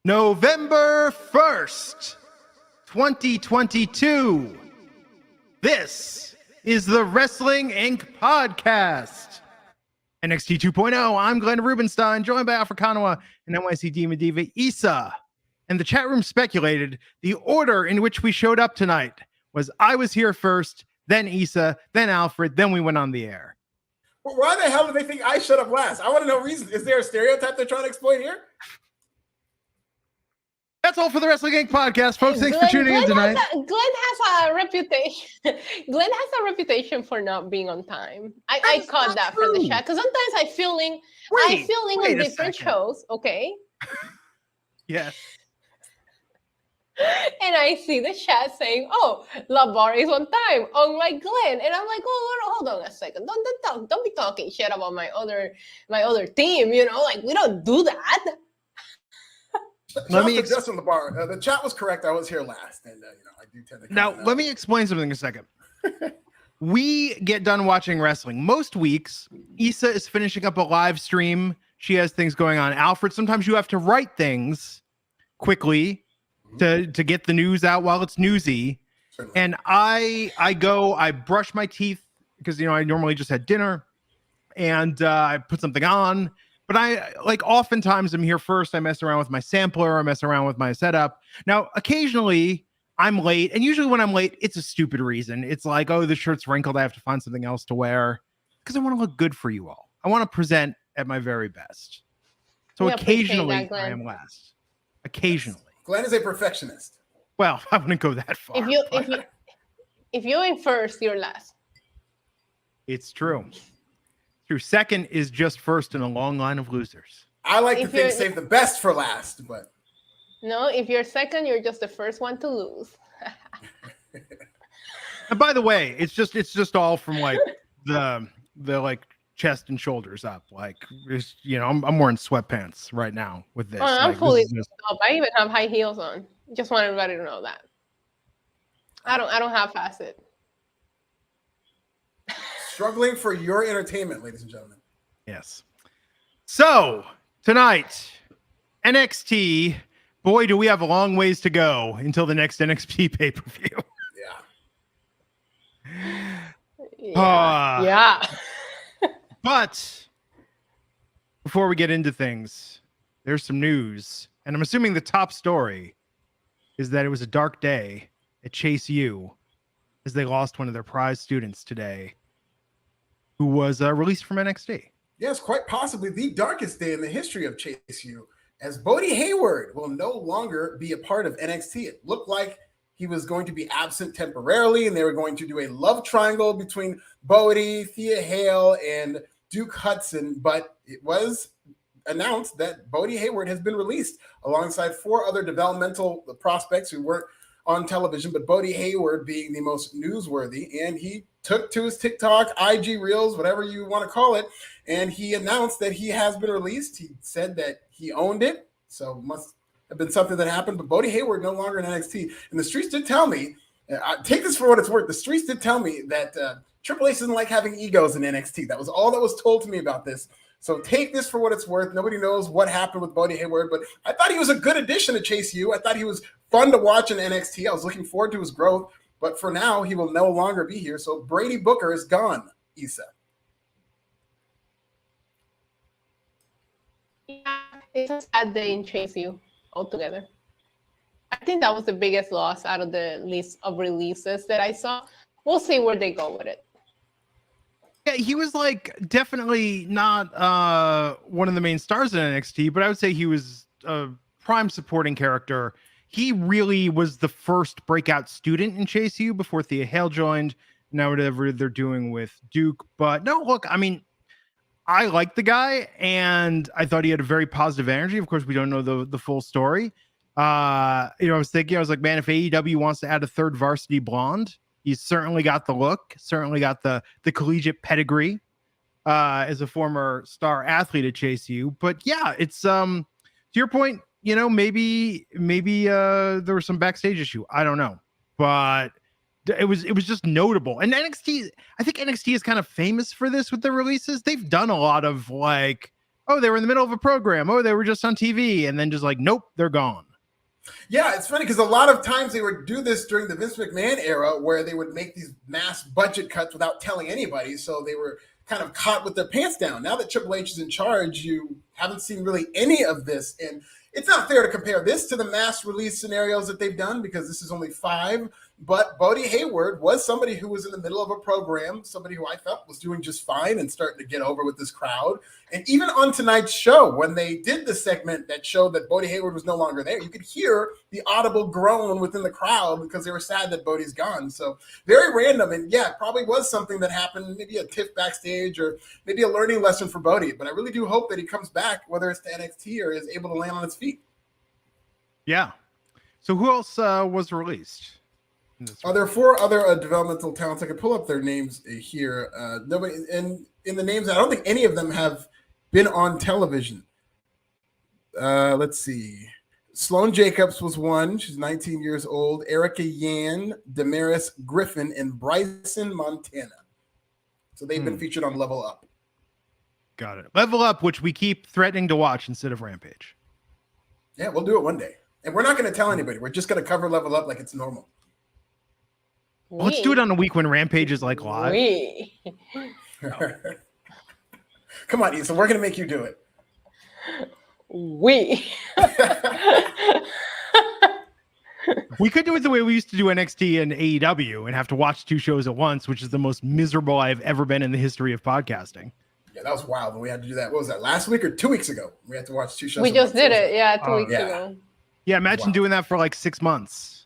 November 1st, 2022. This is the Wrestling Inc. podcast. NXT 2.0, I'm Glenn Rubenstein, joined by Alfred Konuwa and NYC Demon Diva Issa. And the chat room speculated the order in which we showed up tonight was I was here first, then Issa, then Alfred, then we went on the air. Well, why the hell do they think I shut up last? I want to know reason. Is there a stereotype they're trying to exploit here? That's all for the Wrestling Inc. podcast, folks. Thanks for tuning in tonight. Glenn has a reputation. Glenn has a reputation for not being on time. I caught that from the chat because sometimes I feel in on different shows. Okay. Yes. And I see the chat saying, "Oh, LaBar is on time, unlike Glenn." And I'm like, "Oh, hold on a second. Don't be talking shit about my other team. You know, like we don't do that." Let me Justin LaBar. The chat was correct. I was here last, and I do tend to. Now, let me explain something a second. We get done watching wrestling most weeks. Issa is finishing up a live stream. She has things going on. Alfred, sometimes you have to write things quickly to get the news out while it's newsy. Certainly. And I brush my teeth because I normally just had dinner, and I put something on. But oftentimes I'm here first. I mess around with my sampler. I mess around with my setup. Now, occasionally I'm late. And usually when I'm late, it's a stupid reason. It's like, oh, the shirt's wrinkled. I have to find something else to wear because I want to look good for you all. I want to present at my very best. So occasionally I am last. Occasionally. Glenn is a perfectionist. Well, I wouldn't go that far. If you're in first, you're last. It's true. True. Second is just first in a long line of losers. I like to think save the best for last, but no, if you're second, you're just the first one to lose. And by the way, it's just all from like the like chest and shoulders up. Like I'm wearing sweatpants right now with this. I'm fully up. I even have high heels on. Just want everybody to know that. I don't have facet. Struggling for your entertainment, ladies and gentlemen. Yes. So tonight, NXT. Boy, do we have a long ways to go until the next NXT pay-per-view. Yeah. But before we get into things, there's some news, and I'm assuming the top story is that it was a dark day at Chase U as they lost one of their prize students today, who was released from NXT. Yes, quite possibly the darkest day in the history of Chase U, as Bodie Hayward will no longer be a part of NXT. It looked like he was going to be absent temporarily, and they were going to do a love triangle between Bodie, Thea Hale, and Duke Hudson, but it was announced that Bodie Hayward has been released alongside 4 other developmental prospects who weren't on television, but Bodie Hayward being the most newsworthy, and he took to his TikTok, IG Reels, whatever you want to call it, and he announced that he has been released. He said that he owned it, so must have been something that happened, but Bodie Hayward no longer in NXT. And the streets did tell me, take this for what it's worth, the streets did tell me that Triple H doesn't like having egos in NXT. That was all that was told to me about this. So take this for what it's worth. Nobody knows what happened with Bodie Hayward, but I thought he was a good addition to Chase U. I thought he was fun to watch in NXT. I was looking forward to his growth. But for now, he will no longer be here. So Brady Booker is gone, Issa. Yeah, it's a sad day in Chase U altogether. I think that was the biggest loss out of the list of releases that I saw. We'll see where they go with it. Yeah, he was definitely not one of the main stars in NXT, but I would say he was a prime supporting character. He really was the first breakout student in Chase U before Thea Hale joined. Now whatever they're doing with Duke. But no, look, I mean, I like the guy, and I thought he had a very positive energy. Of course, we don't know the full story. I was like, man, if AEW wants to add a third varsity blonde, he's certainly got the look, certainly got the collegiate pedigree as a former star athlete at Chase U. But yeah, it's to your point, maybe there was some backstage issue. I don't know, but it was just notable. And NXT, I think NXT is kind of famous for this with the releases. They've done a lot of Oh, they were in the middle of a program. Oh, they were just on TV. And then just like, nope, they're gone. Yeah, it's funny because a lot of times they would do this during the Vince McMahon era where they would make these mass budget cuts without telling anybody. So they were kind of caught with their pants down. Now that Triple H is in charge, you haven't seen really any of this. And it's not fair to compare this to the mass release scenarios that they've done because this is only 5. But Bodie Hayward was somebody who was in the middle of a program, somebody who I thought was doing just fine and starting to get over with this crowd. And even on tonight's show, when they did the segment that showed that Bodie Hayward was no longer there, you could hear the audible groan within the crowd because they were sad that Bodie's gone. So very random. And yeah, it probably was something that happened, maybe a tiff backstage or maybe a learning lesson for Bodie. But I really do hope that he comes back, whether it's to NXT or is able to land on his feet. Yeah. So who else was released? There are 4 other developmental talents. I could pull up their names here. Nobody, and in the names, I don't think any of them have been on television. Let's see. Sloane Jacobs was one. She's 19 years old. Erica Yan, Damaris Griffin, and Bryson Montana. So they've been featured on Level Up. Got it. Level Up, which we keep threatening to watch instead of Rampage. Yeah, we'll do it one day. And we're not going to tell anybody. We're just going to cover Level Up like it's normal. Well, let's do it on a week when Rampage is like live. Come on, Issa. We're going to make you do it. We could do it the way we used to do NXT and AEW and have to watch 2 shows at once, which is the most miserable I've ever been in the history of podcasting. Yeah, that was wild when we had to do that. What was that, last week or 2 weeks ago? We had to watch 2 shows. We just did it. Yeah, 2 weeks ago. Yeah, imagine doing that for like 6 months.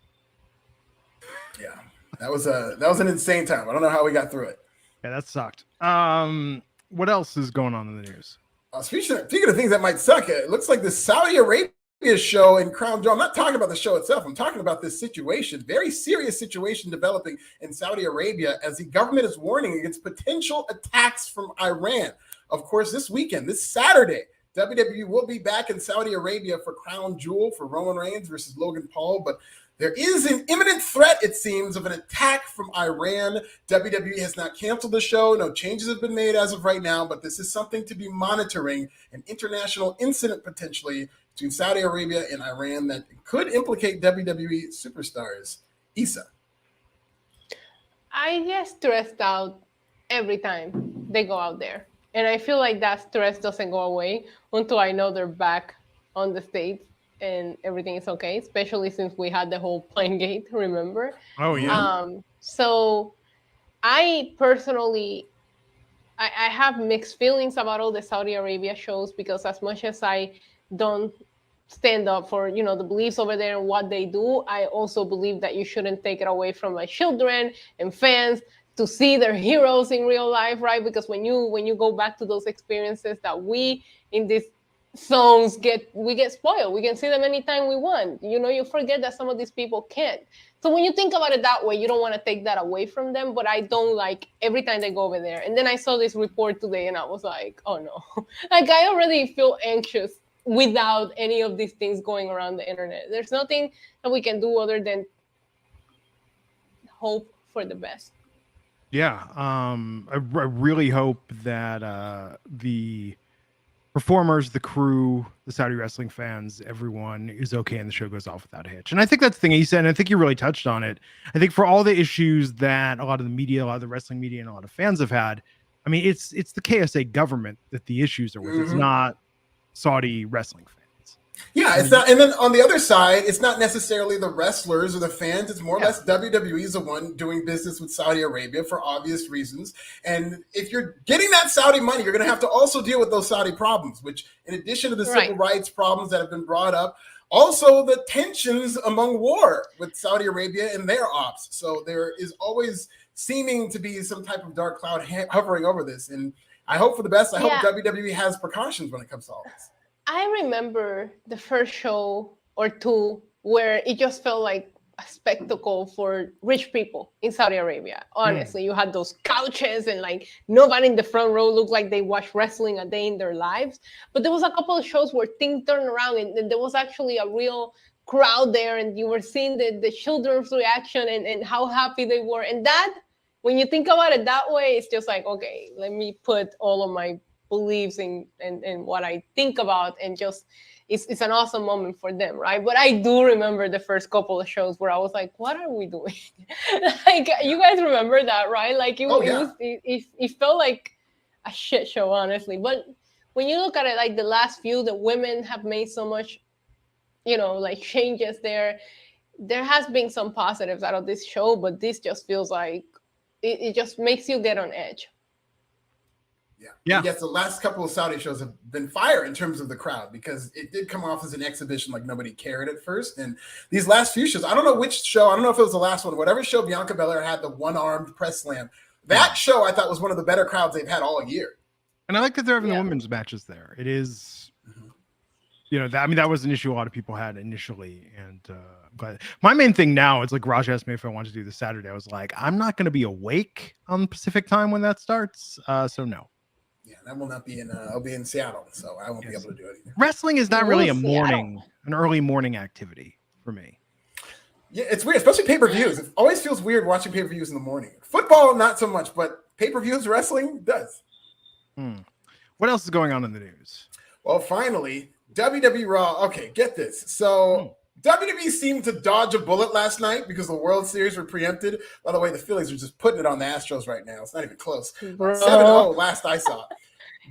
Yeah, that was an insane time. I don't know how we got through it. Yeah, that sucked. What else is going on in the news? Speaking of things that might suck, it looks like the Saudi Arabia show in Crown Jewel. I'm not talking about the show itself. I'm talking about this situation, very serious situation developing in Saudi Arabia as the government is warning against potential attacks from Iran. Of course, this weekend, this Saturday, WWE will be back in Saudi Arabia for Crown Jewel for Roman Reigns versus Logan Paul, but there is an imminent threat, it seems, of an attack from Iran. WWE has not canceled the show. No changes have been made as of right now, but this is something to be monitoring, an international incident potentially between Saudi Arabia and Iran that could implicate WWE superstars. Issa. I get stressed out every time they go out there. And I feel like that stress doesn't go away until I know they're back on the States and everything is okay, especially since we had the whole plane gate, remember? Oh, yeah. So I personally, I have mixed feelings about all the Saudi Arabia shows because as much as I don't stand up for, the beliefs over there and what they do, I also believe that you shouldn't take it away from my children and fans to see their heroes in real life, right? Because when you go back to those experiences that we in these zones we get spoiled. We can see them anytime we want. You forget that some of these people can't. So when you think about it that way, you don't want to take that away from them. But I don't like every time they go over there. And then I saw this report today and I was like, oh no. Like I already feel anxious without any of these things going around the internet. There's nothing that we can do other than hope for the best. Yeah. I really hope that the performers, the crew, the Saudi wrestling fans, everyone is okay and the show goes off without a hitch. And I think that's the thing he said, and I think you really touched on it. I think for all the issues that a lot of the media, a lot of the wrestling media, and a lot of fans have had, I mean, it's the KSA government that the issues are with. Mm-hmm. It's not Saudi wrestling fans. Yeah, it's not. And then on the other side, it's not necessarily the wrestlers or the fans. It's more or less WWE is the one doing business with Saudi Arabia for obvious reasons. And if you're getting that Saudi money, you're going to have to also deal with those Saudi problems, which in addition to the civil rights problems that have been brought up, also the tensions among war with Saudi Arabia and their ops. So there is always seeming to be some type of dark cloud hovering over this. And I hope for the best. I hope WWE has precautions when it comes to all this. I remember the first show or two where it just felt like a spectacle for rich people in Saudi Arabia. Honestly, you had those couches and like nobody in the front row looked like they watched wrestling a day in their lives. But there was a couple of shows where things turned around and there was actually a real crowd there and you were seeing the children's reaction and how happy they were. And that, when you think about it that way, it's just like, okay, let me put all of my believes in what I think about, and just it's an awesome moment for them, right? But I do remember the first couple of shows where I was like, what are we doing? Like, you guys remember that, right? Like it felt like a shit show, honestly. But when you look at it, like the last few, the women have made so much, like changes there. There has been some positives out of this show, but this just feels like it just makes you get on edge. Yeah. Yes, the last couple of Saudi shows have been fire in terms of the crowd, because it did come off as an exhibition, like nobody cared at first. And these last few shows, I don't know which show, I don't know if it was the last one, whatever show Bianca Belair had the one-armed press slam. That show I thought was one of the better crowds they've had all year. And I like that they're having the women's matches there. It is, that was an issue a lot of people had initially. And I'm glad. My main thing now is, like, Raj asked me if I wanted to do this Saturday. I was like, I'm not going to be awake on Pacific time when that starts. So no. Yeah, that will not be in. I'll be in Seattle, so I won't be able to do it either. Wrestling is not really an early morning activity for me. Yeah, it's weird, especially pay-per-views. It always feels weird watching pay-per-views in the morning. Football, not so much, but pay-per-views, wrestling does. What else is going on in the news? Well, finally, WWE Raw. Okay, get this. So WWE seemed to dodge a bullet last night because the World Series were preempted. By the way, the Phillies are just putting it on the Astros right now. It's not even close. 7-0 last I saw.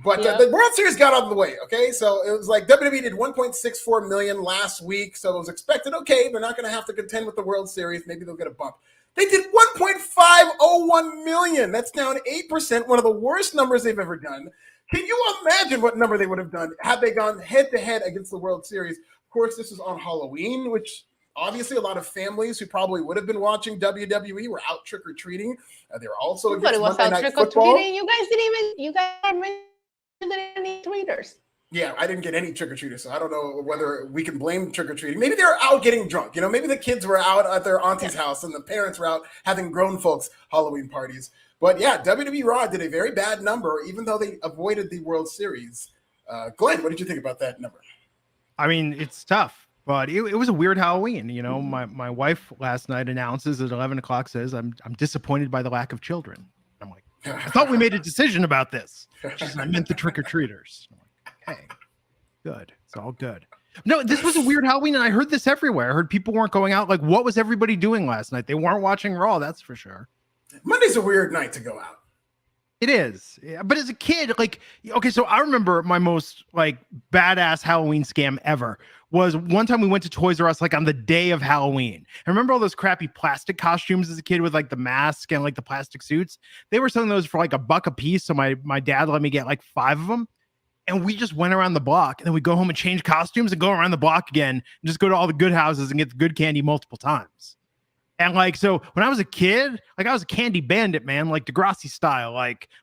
But the World Series got out of the way, okay? So it was like WWE did $1.64 million last week, so it was expected, okay, they're not going to have to contend with the World Series. Maybe they'll get a bump. They did $1.501 million. That's down 8%, one of the worst numbers they've ever done. Can you imagine what number they would have done had they gone head-to-head against the World Series? Of course, this is on Halloween, which obviously a lot of families who probably would have been watching WWE were out trick-or-treating. They were also against Monday Night Football. You guys didn't mention any tweeters. Yeah, I didn't get any trick-or-treaters, so I don't know whether we can blame trick-or-treating. Maybe they were out getting drunk. Maybe the kids were out at their auntie's house and the parents were out having grown folks Halloween parties. But yeah, WWE Raw did a very bad number, even though they avoided the World Series. Glenn, what did you think about that number? I mean, it's tough, but it was a weird Halloween. My wife last night announces at 11 o'clock, says, I'm disappointed by the lack of children. I'm like, I thought we made a decision about this. She said, I meant the trick-or-treaters. I'm like, hey, good. It's all good. No, this was a weird Halloween, and I heard this everywhere. I heard people weren't going out. Like, what was everybody doing last night? They weren't watching Raw, that's for sure. Monday's a weird night to go out. It is. Yeah, but as a kid, okay, so I remember my most badass Halloween scam ever was one time we went to Toys R Us on the day of Halloween. I remember all those crappy plastic costumes as a kid with the mask and the plastic suits. They were selling those for $1 a piece. So my dad let me get 5 of them. And we just went around the block, and then we go home and change costumes and go around the block again and just go to all the good houses and get the good candy multiple times. And so when I was a kid, I was a candy bandit, man, Degrassi style.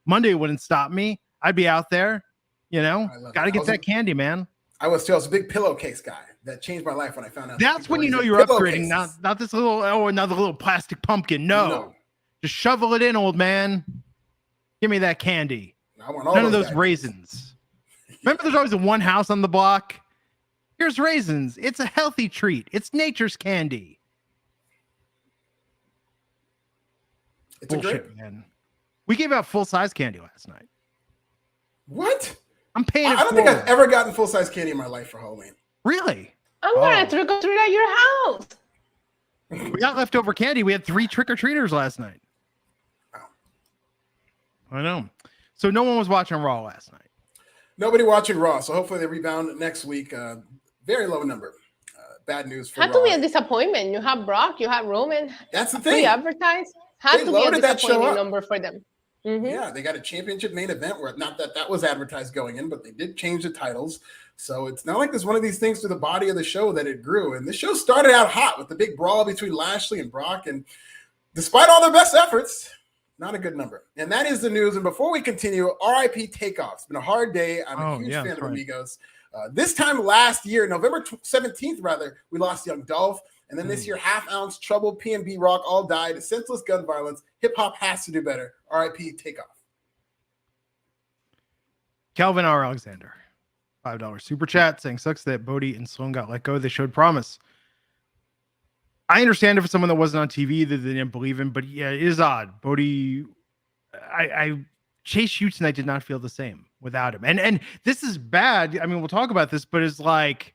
Monday wouldn't stop me. I'd be out there, got to get that candy, man. I was too. I was a big pillowcase guy. That changed my life when I found out. That's when you're upgrading, not this little, another little plastic pumpkin. No. Just shovel it in, old man. Give me that candy. I want all None of those raisins. Remember, there's always the one house on the block. Here's raisins. It's a healthy treat. It's nature's candy. It's bullshit, man. We gave out full-size candy last night. What? I'm paying. I don't think I've ever gotten full-size candy in my life for Halloween. Really? I'm gonna trick-or-treat at your house. We got leftover candy. We had 3 trick-or-treaters last night. Oh. I know. So no one was watching Raw last night. Nobody watching Raw. So hopefully they rebound next week. Very low number. Bad news for Raw. Had to be a disappointment. You have Brock. You have Roman. That's the thing. Advertised. Had to be a disappointing number for them. Mm-hmm. Yeah, they got a championship main event where not that was advertised going in, but they did change the titles. So it's not like there's one of these things to the body of the show that it grew. And the show started out hot with the big brawl between Lashley and Brock. And despite all their best efforts, not a good number. And that is the news. And before we continue, RIP Takeoff. It's been a hard day. I'm a huge fan of Amigos. This time last year, November 17th, rather, we lost Young Dolph. And then this year, Half Ounce, Trouble, P&B Rock all died. Senseless gun violence. Hip-hop has to do better. RIP Takeoff. Calvin R. Alexander. $5 super chat saying sucks that Bodhi and Sloan got let go. They showed promise. I understand if it's someone that wasn't on TV that they didn't believe in, but yeah, it is odd. Bodhi, Chase Hughes tonight did not feel the same. without him. And this is bad. I mean, we'll talk about this, but it's like,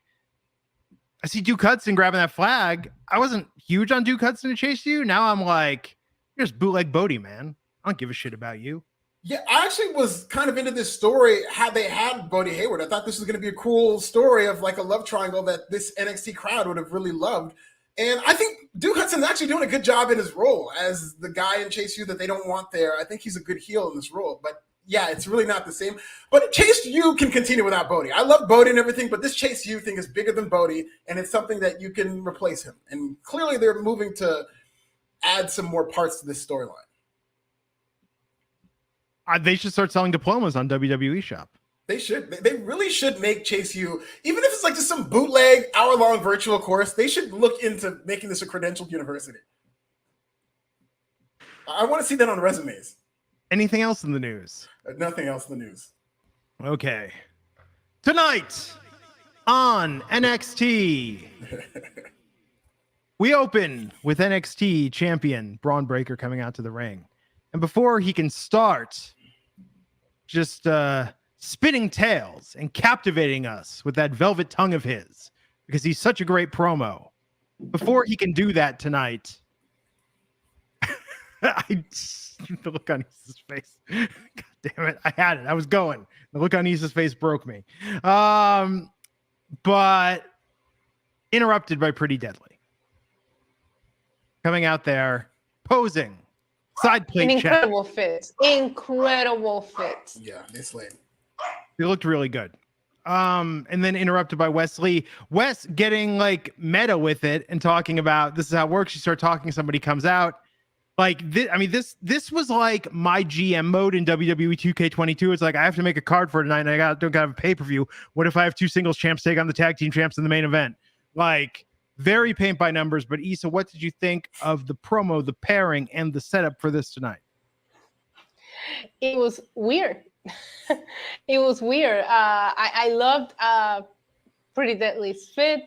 I see Duke Hudson grabbing that flag. I wasn't huge on Duke Hudson to chase you. Now I'm like, here's bootleg Bodhi, man. I don't give a shit about you. Yeah, I actually was kind of into this story had they had Bodie Hayward. I thought this was going to be a cool story of like a love triangle that this NXT crowd would have really loved. And I think Duke Hudson's actually doing a good job in his role as the guy in Chase U that they don't want there. I think he's a good heel in this role. But yeah, it's really not the same. But Chase U can continue without Bodhi. I love Bodhi and everything, but this Chase U thing is bigger than Bodhi, and it's something that you can replace him. And clearly they're moving to add some more parts to this storyline. They should start selling diplomas on WWE Shop. They should. They really should make Chase U, even if it's like just some bootleg hour-long virtual course, they should look into making this a credentialed university. I want to see that on resumes. Anything else in the news? Nothing else in the news. Okay. Tonight on NXT, we open with NXT champion Braunbreaker coming out to the ring. And before he can start just spinning tails and captivating us with that velvet tongue of his, because he's such a great promo, before he can do that tonight, the look on Isa's face. God damn it. I had it. I was going. The look on Isa's face broke me. But interrupted by Pretty Deadly. Coming out there, posing. Side plate incredible fits. Incredible fits. Yeah, they slayed. They looked really good. And then interrupted by Wesley. Wes getting like meta with it and talking about this is how it works. You start talking, somebody comes out. Like this, I mean, this was like my GM mode in WWE 2K22. It's like I have to make a card for tonight, and I don't got a pay-per-view. What if I have two singles champs take on the tag team champs in the main event? Like very paint by numbers. But Isa, what did you think of the promo, the pairing, and the setup for this tonight? It was weird. It was weird. I loved Pretty Deadly's fit.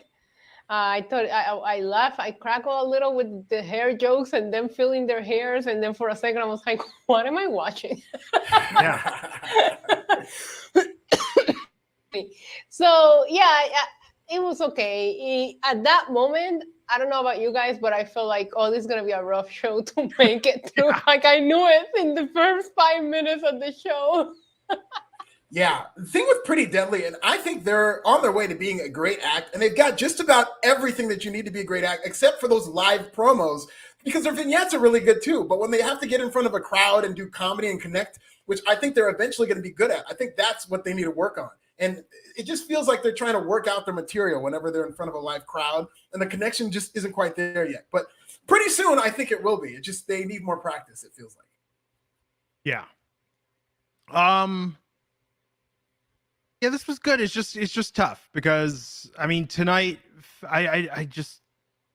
I thought I laughed, I crackled a little with the hair jokes and them feeling their hairs. And then for a second, I was like, what am I watching? Yeah. So, yeah, it was okay. At that moment, I don't know about you guys, but I felt like, oh, this is going to be a rough show to make it through. Yeah. Like I knew it in the first 5 minutes of the show. Yeah, the thing with Pretty Deadly, and I think they're on their way to being a great act, and they've got just about everything that you need to be a great act, except for those live promos, because their vignettes are really good too. But when they have to get in front of a crowd and do comedy and connect, which I think they're eventually going to be good at, I think that's what they need to work on. And it just feels like they're trying to work out their material whenever they're in front of a live crowd, and the connection just isn't quite there yet. But pretty soon, I think it will be. It just, they need more practice, it feels like. Yeah. Yeah, this was good. It's just tough because I mean tonight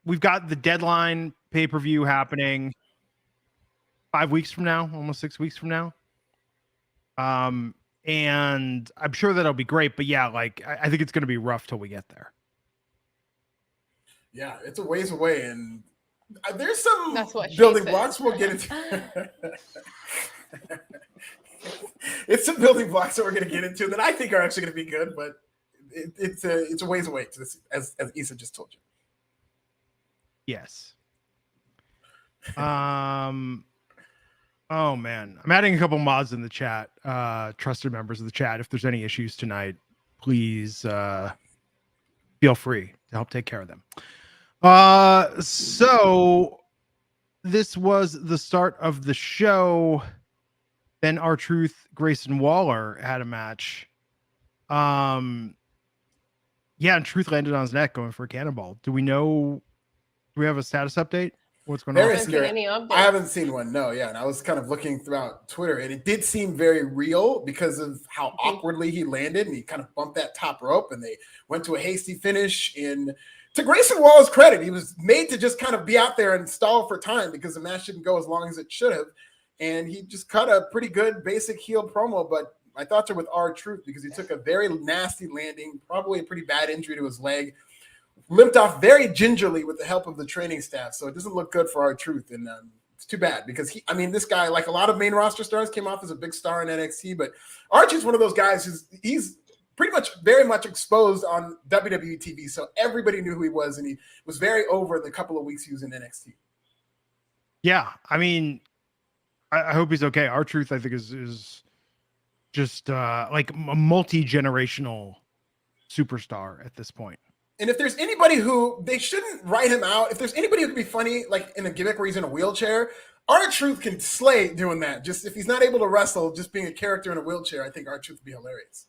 we've got the Deadline pay-per-view happening 5 weeks from now, almost 6 weeks from now. And I'm sure that'll be great, but yeah, like I think it's gonna be rough till we get there. Yeah, it's a ways away, and there's some building blocks we'll get into. It's some building blocks that we're going to get into that I think are actually going to be good, but it's a ways away to this, as Isa just told you. Yes. Oh man, I'm adding a couple mods in the chat. Trusted members of the chat. If there's any issues tonight, please feel free to help take care of them. So this was the start of the show. Then R-Truth, Grayson Waller had a match. Yeah, and Truth landed on his neck going for a cannonball. Do we have a status update? What's going on? I haven't seen one. No, yeah. And I was kind of looking throughout Twitter, and it did seem very real because of how awkwardly he landed, and he kind of bumped that top rope, and they went to a hasty finish. And to Grayson Waller's credit, he was made to just kind of be out there and stall for time because the match didn't go as long as it should have. And he just cut a pretty good basic heel promo, but my thoughts are with R-Truth because he took a very nasty landing, probably a pretty bad injury to his leg, limped off very gingerly with the help of the training staff. So it doesn't look good for R-Truth. And It's too bad because this guy, like a lot of main roster stars, came off as a big star in NXT, but Archie's one of those guys he's pretty much very much exposed on WWE TV, so everybody knew who he was, and he was very over the couple of weeks he was in NXT. Yeah, I mean, I hope he's okay. R-Truth, I think, is just like a multi-generational superstar at this point. And if there's anybody who they shouldn't write him out, if there's anybody who can be funny, like in a gimmick where he's in a wheelchair, R-Truth can slay doing that. Just if he's not able to wrestle, just being a character in a wheelchair, I think R-Truth would be hilarious.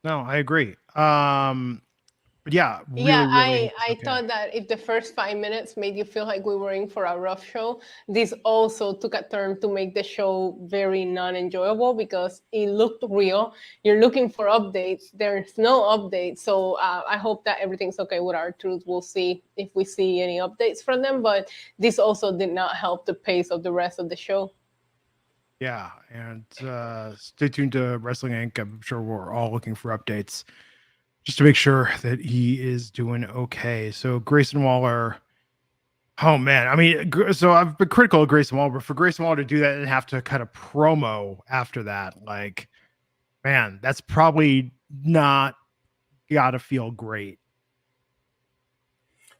No, I agree. But yeah, really, I thought that if the first 5 minutes made you feel like we were in for a rough show, this also took a turn to make the show very non-enjoyable because it looked real. You're looking for updates. There's no updates. So I hope that everything's okay with R-Truth. We'll see if we see any updates from them. But this also did not help the pace of the rest of the show. Yeah, and stay tuned to Wrestling Inc. I'm sure we're all looking for updates just to make sure that he is doing okay. So Grayson Waller, oh man, I mean, so I've been critical of Grayson Waller, but for Grayson Waller to do that and have to cut a promo after that, like, man, that's probably not gotta feel great.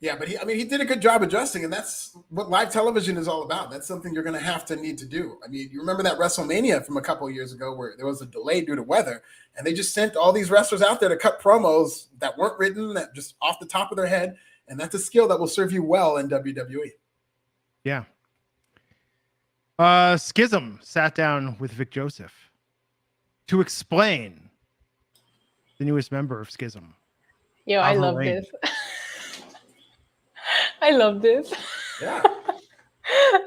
Yeah, but he did a good job adjusting, and that's what live television is all about. That's something you're going to need to do. I mean, you remember that WrestleMania from a couple of years ago where there was a delay due to weather, and they just sent all these wrestlers out there to cut promos that weren't written, that just off the top of their head, and that's a skill that will serve you well in WWE. Yeah. Schism sat down with Vic Joseph to explain the newest member of Schism. Yo, I love this. I love this. Yeah.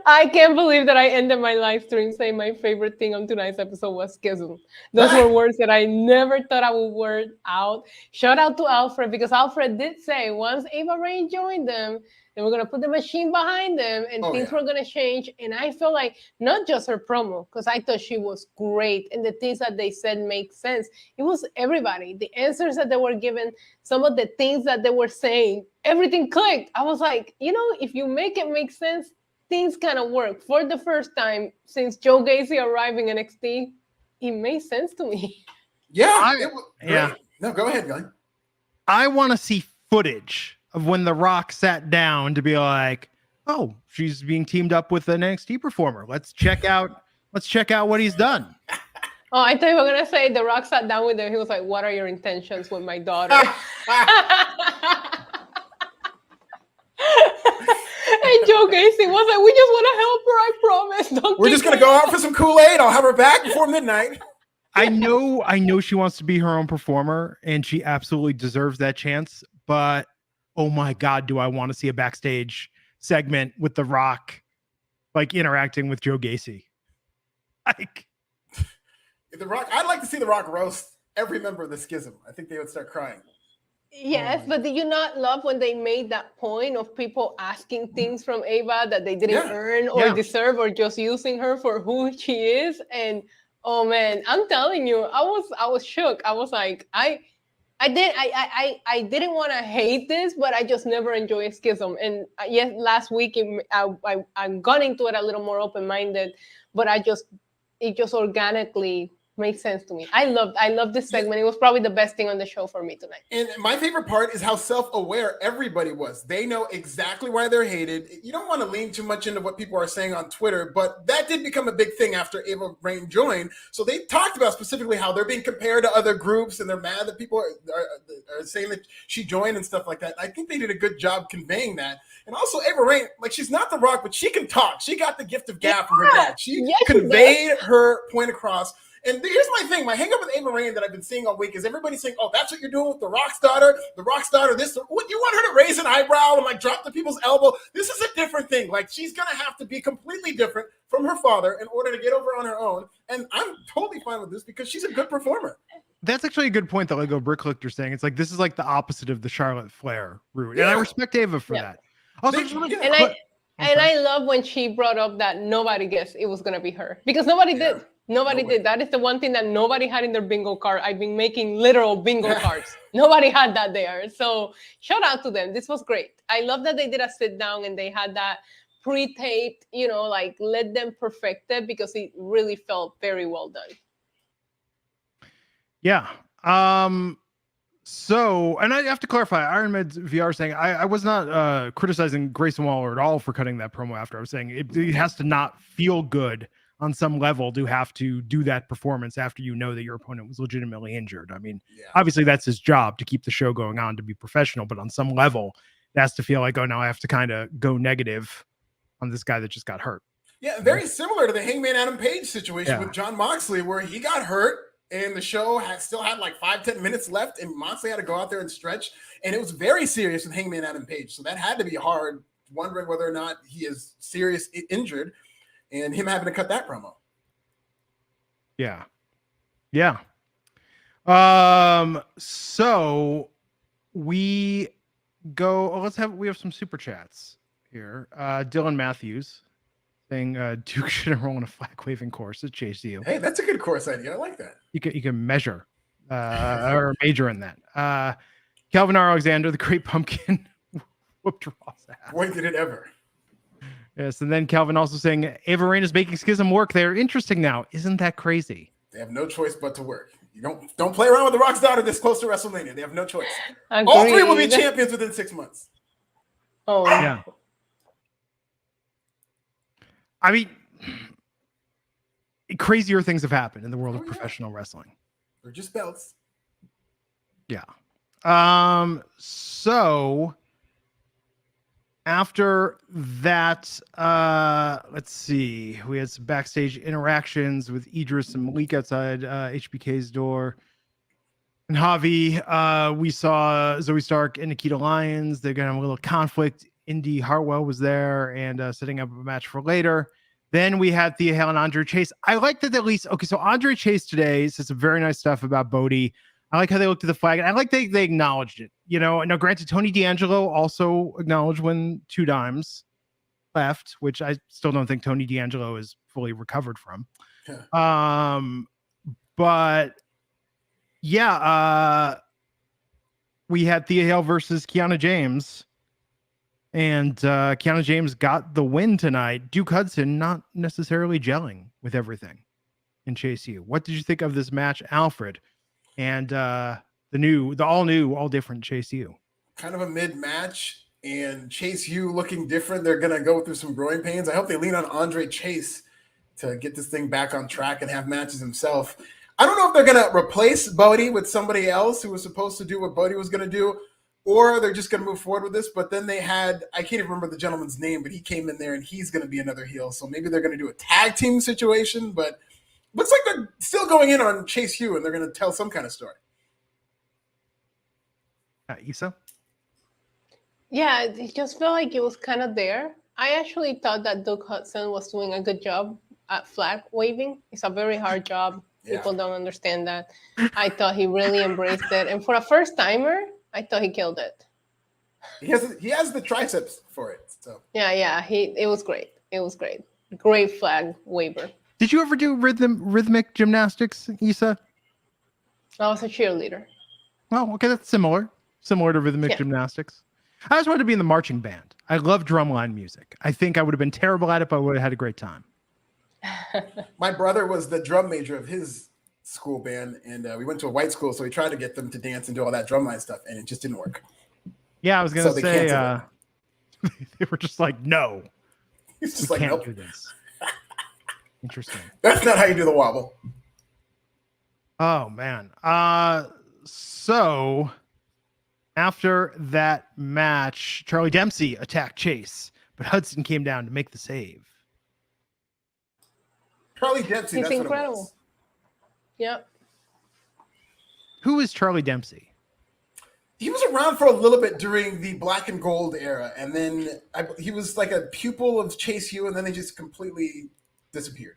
I can't believe that I ended my live stream saying my favorite thing on tonight's episode was schism. Those were words that I never thought I would word out. Shout out to Alfred, because Alfred did say once Ava Raine joined them, they were going to put the machine behind them and things were going to change. And I feel like not just her promo, because I thought she was great and the things that they said make sense. It was everybody. The answers that they were given, some of the things that they were saying, everything clicked. I was like, if you make it make sense, things kind of work. For the first time since Joe Gacy arriving in NXT, it made sense to me. Yeah. No, go ahead, Glenn. I want to see footage of when The Rock sat down to be like, oh, she's being teamed up with an NXT performer. Let's check out what he's done. Oh, I thought you were going to say The Rock sat down with her. He was like, what are your intentions with my daughter? And Joe Gacy was like, we just want to help her, I promise. We're just going to go out for some Kool-Aid. I'll have her back before midnight. I know she wants to be her own performer, and she absolutely deserves that chance. But, oh my God, do I want to see a backstage segment with The Rock, like, interacting with Joe Gacy. Like, The Rock, I'd like to see The Rock roast every member of the Schism. I think they would start crying. Yes, but did you not love when they made that point of people asking things from Ava that they didn't earn or deserve, or just using her for who she is? And oh man, I'm telling you, I was shook. I was like, I didn't want to hate this, but I just never enjoyed Schism. And yes, last week I got into it a little more open-minded, but it just organically makes sense to me. I love this segment. It was probably the best thing on the show for me tonight. And my favorite part is how self-aware everybody was. They know exactly why they're hated. You don't want to lean too much into what people are saying on Twitter, but that did become a big thing after Ava Raine joined. So they talked about specifically how they're being compared to other groups and they're mad that people are saying that she joined and stuff like that. I think they did a good job conveying that. And also Ava Raine, like, she's not The Rock, but she can talk. She got the gift of gab from her dad. She conveyed her point across. And here's my thing. My hang up with Ava Raine that I've been seeing all week is everybody saying, oh, that's what you're doing with The Rock's daughter. The Rock's daughter, this. What, you want her to raise an eyebrow and, like, drop the people's elbow? This is a different thing. Like, she's going to have to be completely different from her father in order to get over on her own. And I'm totally fine with this because she's a good performer. That's actually a good point that Lego Brick Collector's saying. It's like, this is like the opposite of the Charlotte Flair route. And I respect Ava for that. Also, I love when she brought up that nobody guessed it was going to be her, because nobody did. Nobody did. That is the one thing that nobody had in their bingo card. I've been making literal bingo cards. Nobody had that there. So shout out to them. This was great. I love that they did a sit down and they had that pre-taped, like let them perfect it because it really felt very well done. Yeah. So, and I have to clarify, Iron Med's VR saying I was not criticizing Grayson Waller at all for cutting that promo after. I was saying it has to not feel good on some level to have to do that performance after you know that your opponent was legitimately injured. I mean, obviously that's his job to keep the show going on, to be professional, but on some level it has to feel like, oh, now I have to kind of go negative on this guy that just got hurt. Yeah, very similar to the Hangman Adam Page situation with Jon Moxley, where he got hurt and the show still had like 5-10 minutes left, and Moxley had to go out there and stretch, and it was very serious with Hangman Adam Page. So that had to be hard, wondering whether or not he is serious injured, and him having to cut that promo. Yeah. So we go. We have some super chats here. Dylan Matthews saying Duke should enroll in a flag waving course at JCU. Hey, that's a good course idea. I like that. You can measure or major in that. Calvin R. Alexander, the Great Pumpkin, whooped Ross ass. When did it ever? Yes, and then Calvin also saying Ava Rain is making Schism work. They're interesting now. Isn't that crazy? They have no choice but to work. You don't play around with the Rock's daughter this close to WrestleMania. They have no choice. Agreed. All three will be champions within 6 months. Oh yeah. I mean, crazier things have happened in the world of professional wrestling. They're just belts. Yeah. So after that, let's see. We had some backstage interactions with Idris and Malik outside HBK's door. And Javi, we saw Zoe Stark and Nikita Lyons. They're going to have a little conflict. Indy Harwell was there and setting up a match for later. Then we had Thea Hale and Andre Chase. I like that at least. Okay, so Andre Chase today said some very nice stuff about Bodhi. I like how they looked at the flag, and I like they acknowledged it. Now, granted, Tony D'Angelo also acknowledged when 2 dimes left, which I still don't think Tony D'Angelo is fully recovered from. Yeah. But yeah, we had Thea Hale versus Kiana James. And Kiana James got the win tonight. Duke Hudson not necessarily gelling with everything in Chase U. What did you think of this match, Alfred? And the all new, all different Chase U. Kind of a mid-match, and Chase U looking different. They're going to go through some growing pains. I hope they lean on Andre Chase to get this thing back on track and have matches himself. I don't know if they're going to replace Bodhi with somebody else who was supposed to do what Bodhi was going to do, or they're just going to move forward with this. But then they had, I can't even remember the gentleman's name, but he came in there and he's going to be another heel. So maybe they're going to do a tag team situation, but looks like they're still going in on Chase U and they're going to tell some kind of story. Issa? Yeah, it just felt like it was kind of there. I actually thought that Duke Hudson was doing a good job at flag waving. It's a very hard job. Yeah. People don't understand that. I thought he really embraced it. And for a first timer, I thought he killed it. He has the triceps for it. So Yeah. It was great. It was great. Great flag waver. Did you ever do rhythmic gymnastics, Issa? I was a cheerleader. Oh, okay, that's similar to rhythmic gymnastics. I just wanted to be in the marching band. I love drumline music. I think I would have been terrible at it, but I would have had a great time. my brother was the drum major of his school band, and we went to a white school, so we tried to get them to dance and do all that drumline stuff, and it just didn't work. Yeah, I was going to say they were just like, no, It's just we like, can't nope, do this. Interesting. that's not how you do the wobble. Oh man. So after that match, Charlie Dempsey attacked Chase, but Hudson came down to make the save. Charlie Dempsey, He's that's incredible. What it was. Yep. Who is Charlie Dempsey? He was around for a little bit during the Black and Gold era, and then he was like a pupil of Chase U, and then he just completely disappeared.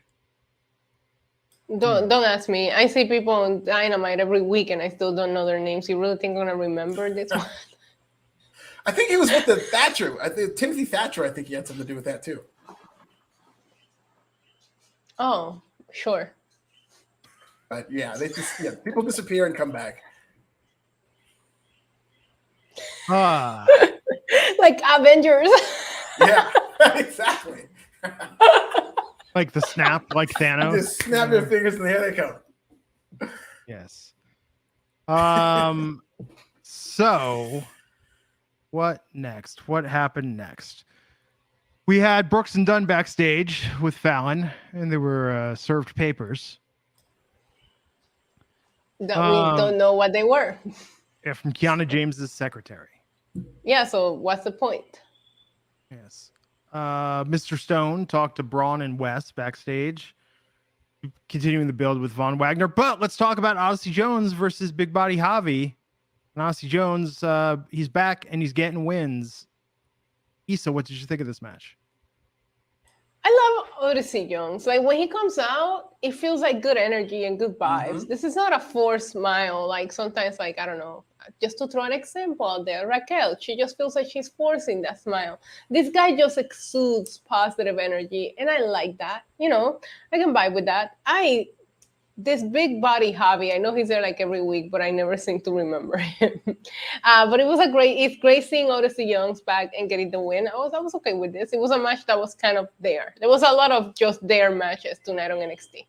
Don't ask me. I see people on Dynamite every week, and I still don't know their names. You really think I'm gonna remember this one? I think he was with the Thatcher. I think Timothy Thatcher. I think he had something to do with that too. Oh, sure. But yeah, people disappear and come back. Ah, Like Avengers. Yeah. Exactly. Like the snap, like Thanos. Just snap your fingers and here they come. Yes. So what next? What happened next? We had Brooks and Dunn backstage with Fallon, and they were served papers. That we don't know what they were. Yeah, from Kiana James's secretary. Yeah, so what's the point? Yes. Mr. Stone talked to Braun and Wes backstage, continuing the build with Von Wagner. But let's talk about Odyssey Jones versus Big Body Javi. And Odyssey Jones, he's back and he's getting wins. Issa, what did you think of this match? I love Odyssey Jones. Like when he comes out, it feels like good energy and good vibes. This is not a forced smile. Like sometimes, like, I don't know, just to throw an example out there, Raquel, she just feels like she's forcing that smile. This guy just exudes positive energy, and I like that. You know, I can vibe with that. This Big Body Javi, I know he's there like every week, but I never seem to remember him. But it's great seeing Odyssey Jones back and getting the win. I was okay with this. It was a match that was kind of there. There was a lot of just there matches tonight on NXT.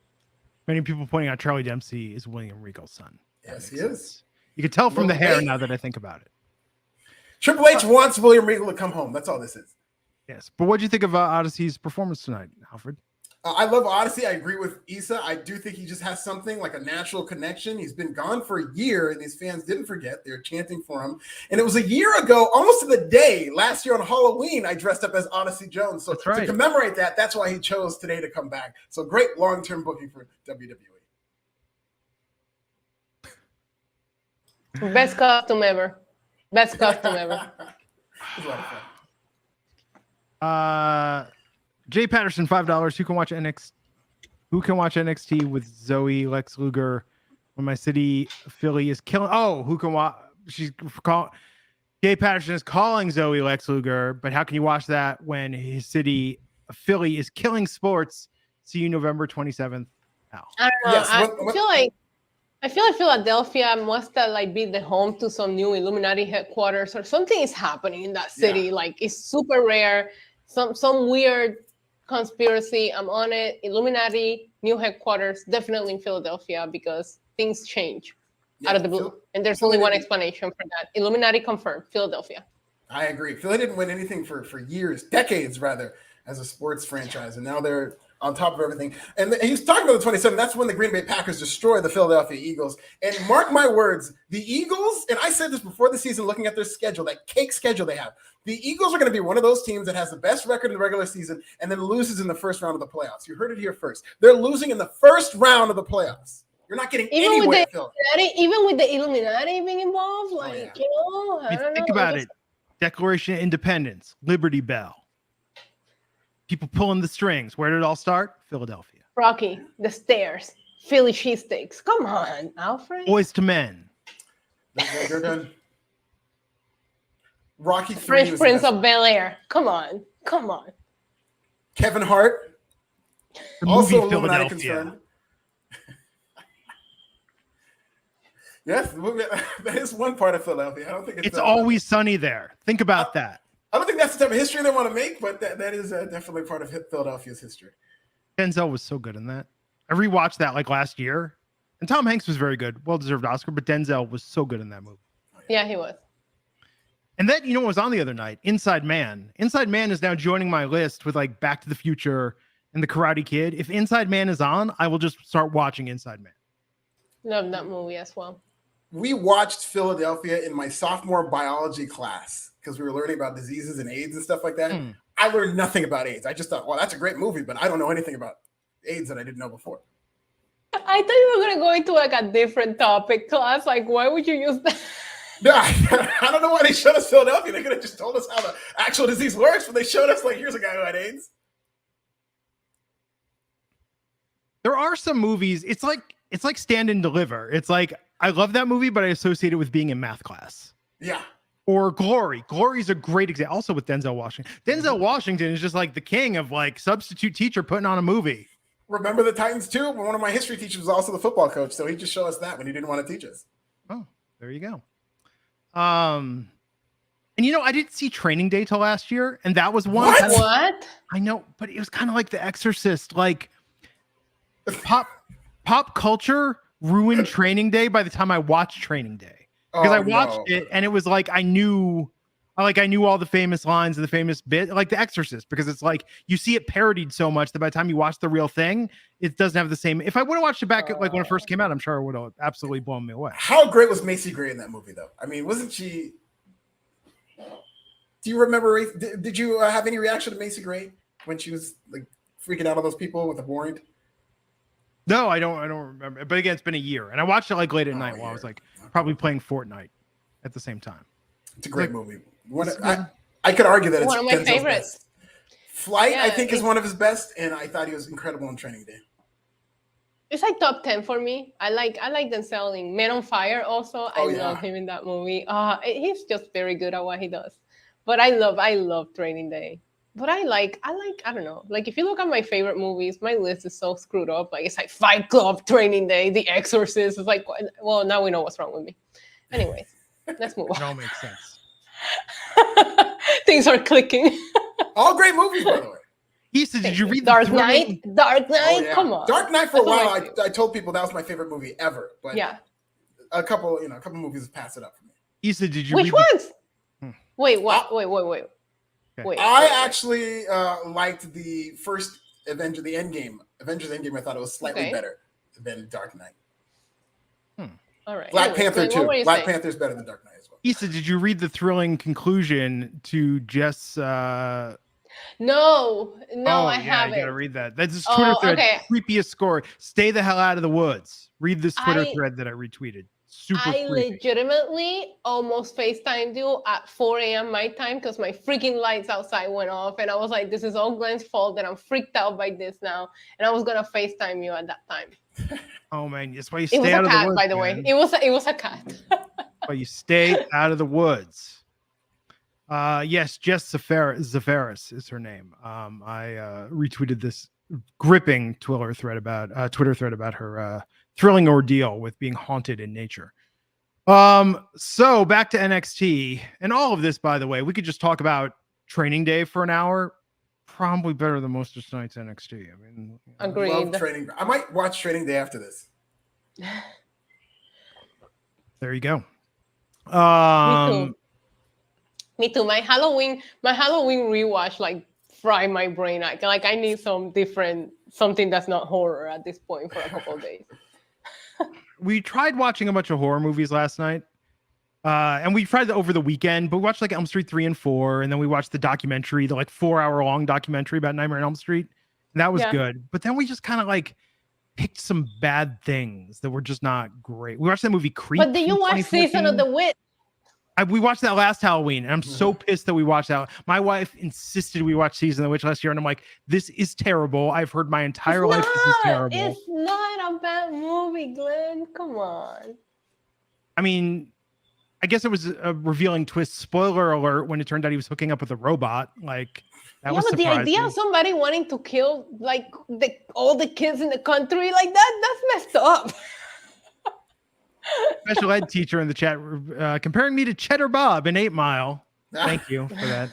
Many people pointing out Charlie Dempsey is William Regal's son. Yes, he is. You can tell from the hair now that I think about it. Triple H wants William Regal to come home. That's all this is. Yes. But what do you think of Odyssey's performance tonight, Alfred? I love Odyssey. I agree with Issa. I do think he just has something like a natural connection. He's been gone for a year, and these fans didn't forget. They're chanting for him. And it was a year ago, almost to the day, last year on Halloween, I dressed up as Odyssey Jones. So to commemorate that, that's why he chose today to come back. So great long-term booking for WWE. Best costume ever. Best costume ever. It was a lot of fun. Jay Patterson, $5. Who can watch NXT with Zoe Lex Luger when my city Philly is killing? Oh, who can watch? Jay Patterson is calling Zoe Lex Luger, but how can you watch that when his city Philly is killing sports? See you November 27th. Al. I don't know. Yes, I feel like Philadelphia must have like be the home to some new Illuminati headquarters or something is happening in that city. Yeah. Like it's super rare. Some weird conspiracy. I'm on it. Illuminati, new headquarters, definitely in Philadelphia because things change out of the blue. And there's only one explanation for that. Illuminati confirmed, Philadelphia. I agree. Philly didn't win anything for years, decades rather, as a sports franchise. And now they're on top of everything. And he's talking about the 27th. That's when the Green Bay Packers destroy the Philadelphia Eagles. And mark my words, the Eagles, and I said this before the season, looking at their schedule, that cake schedule they have, the Eagles are going to be one of those teams that has the best record in the regular season and then loses in the first round of the playoffs. You heard it here first. They're losing in the first round of the playoffs. You're not getting anywhere. Even with the Illuminati being involved, like, you know, I don't know. Think about it. Declaration of Independence, Liberty Bell. People pulling the strings. Where did it all start? Philadelphia. Rocky, the stairs, Philly cheesesteaks. Come on, Alfred. Boys to Men. They're done. Rocky 3. Fresh Prince of Bel-Air. Come on. Kevin Hart. The also movie Illuminati Philadelphia. concerned. Yes, that is one part of Philadelphia. I don't think it's always sunny there. Think about that. I don't think that's the type of history they want to make, but that is definitely part of Philadelphia's history. Denzel was so good in that. I rewatched that like last year, and Tom Hanks was very good, well-deserved Oscar, but Denzel was so good in that movie. Yeah, he was. And then, you know what was on the other night? Inside Man. Inside Man is now joining my list with like Back to the Future and The Karate Kid. If Inside Man is on, I will just start watching Inside Man. Love that movie as well. We watched Philadelphia in my sophomore biology class because we were learning about diseases and AIDS and stuff like that. I learned nothing about AIDS. I just thought, well, that's a great movie, but I don't know anything about AIDS that I didn't know before. I thought you were going to go into like a different topic class. Like, why would you use that? Yeah, I don't know why they showed us Philadelphia. They could have just told us how the actual disease works, but they showed us like, here's a guy who had AIDS. There are some movies. It's like Stand and Deliver. It's like, I love that movie, but I associate it with being in math class. Yeah. Or Glory. Glory is a great example. Also with Denzel Washington. Denzel Washington is just like the king of like substitute teacher putting on a movie. Remember the Titans too? One of my history teachers was also the football coach, so he just showed us that when he didn't want to teach us. Oh, there you go. And I didn't see Training Day till last year, and that was one. What? I know, but it was kind of like The Exorcist. Like pop culture ruined Training Day by the time I watched Training Day, because I watched it and it was like I knew all the famous lines and the famous bit, like The Exorcist, because it's like you see it parodied so much that by the time you watch the real thing, it doesn't have the same. If I would have watched it back like when it first came out, I'm sure it would have absolutely blown me away. How great was Macy Gray in that movie, though? I mean, wasn't she? Do you remember? Did you have any reaction to Macy Gray when she was like freaking out all those people with the warrant? No, I don't remember. But again, it's been a year, and I watched it like late at night while I was like probably playing Fortnite at the same time. It's a great movie. I could argue that it's one of my favorites. Best. Flight, I think, is one of his best, and I thought he was incredible in Training Day. It's like top 10 for me. I like Denzel in Men on Fire also. I love him in that movie. He's just very good at what he does. But I love Training Day. But I don't know. Like, if you look at my favorite movies, my list is so screwed up. Like, it's like Fight Club, Training Day, The Exorcist. It's like, well, now we know what's wrong with me. Anyways, let's move on. It all makes sense. Things are clicking. All great movies, by the way. Issa, did you read Dark Knight? Dark Knight? Oh, yeah. Come on. Dark Knight for a while, I told people that was my favorite movie ever. But a couple movies passed it up for me. Issa, did you Which read ones? Wait, what? Wait. Okay. I actually liked the first Avengers Endgame. I thought it was slightly better than Dark Knight. All right. Black Panther too. Black Panther's better than Dark Knight as well. Issa, did you read the thrilling conclusion to Jess? No, I haven't. You gotta read that. That's his Twitter thread. Okay. Creepiest score. Stay the hell out of the woods. Read this Twitter thread that I retweeted. Super I creepy. legitimately almost FaceTimed you at 4 a.m. my time because my freaking lights outside went off, and I was like, "This is all Glenn's fault," and I'm freaked out by this now, and I was gonna FaceTime you at that time. Oh man, that's why you stay out of the woods. It was a cat, by the way. It was a cat. But you stay out of the woods. Yes, Jess Zafaris is her name. I retweeted this gripping Twitter thread about her thrilling ordeal with being haunted in nature. So back to NXT and all of this, by the way, we could just talk about Training Day for an hour. Probably better than most of tonight's NXT. I mean, agreed. Love Training. I might watch Training Day after this. There you go. Me too. My Halloween rewatch like fried my brain. Like I need something that's not horror at this point for a couple of days. We tried watching a bunch of horror movies last night. And we tried that over the weekend, but we watched like Elm Street 3 and 4, and then we watched the documentary, the like 4-hour-long documentary about Nightmare on Elm Street. And that was good. But then we just kind of like picked some bad things that were just not great. We watched that movie Creep. But did you watch Season of the Witch? We watched that last Halloween, and I'm so pissed that we watched that. My wife insisted we watch Season of the Witch last year, and I'm like, this is terrible. I've heard my entire life this is terrible. It's not a bad movie, Glenn. Come on. I mean, I guess it was a revealing twist. Spoiler alert, when it turned out he was hooking up with a robot. Like, that was surprising. But the idea of somebody wanting to kill like all the kids in the country like that's messed up. Special ed teacher in the chat comparing me to Cheddar Bob in 8 Mile. Thank you for that.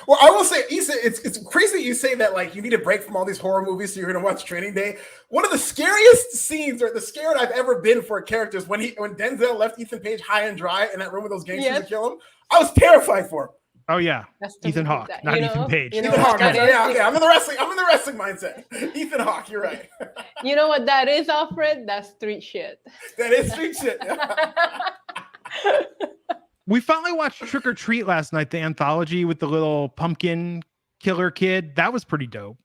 Well, I will say, Issa, it's crazy you say that, like, you need a break from all these horror movies, so you're going to watch Training Day. One of the scariest scenes, or the scared I've ever been for a character, is when Denzel left Ethan Page high and dry in that room with those gangsters to kill him. I was terrified for him. Oh yeah, Ethan Hawke, not Ethan Page. Ethan Hawke. Yeah. I'm in the wrestling mindset. Ethan Hawke, you're right. You know what that is, Alfred? That's street shit. That is street shit. We finally watched Trick or Treat last night, the anthology with the little pumpkin killer kid. That was pretty dope.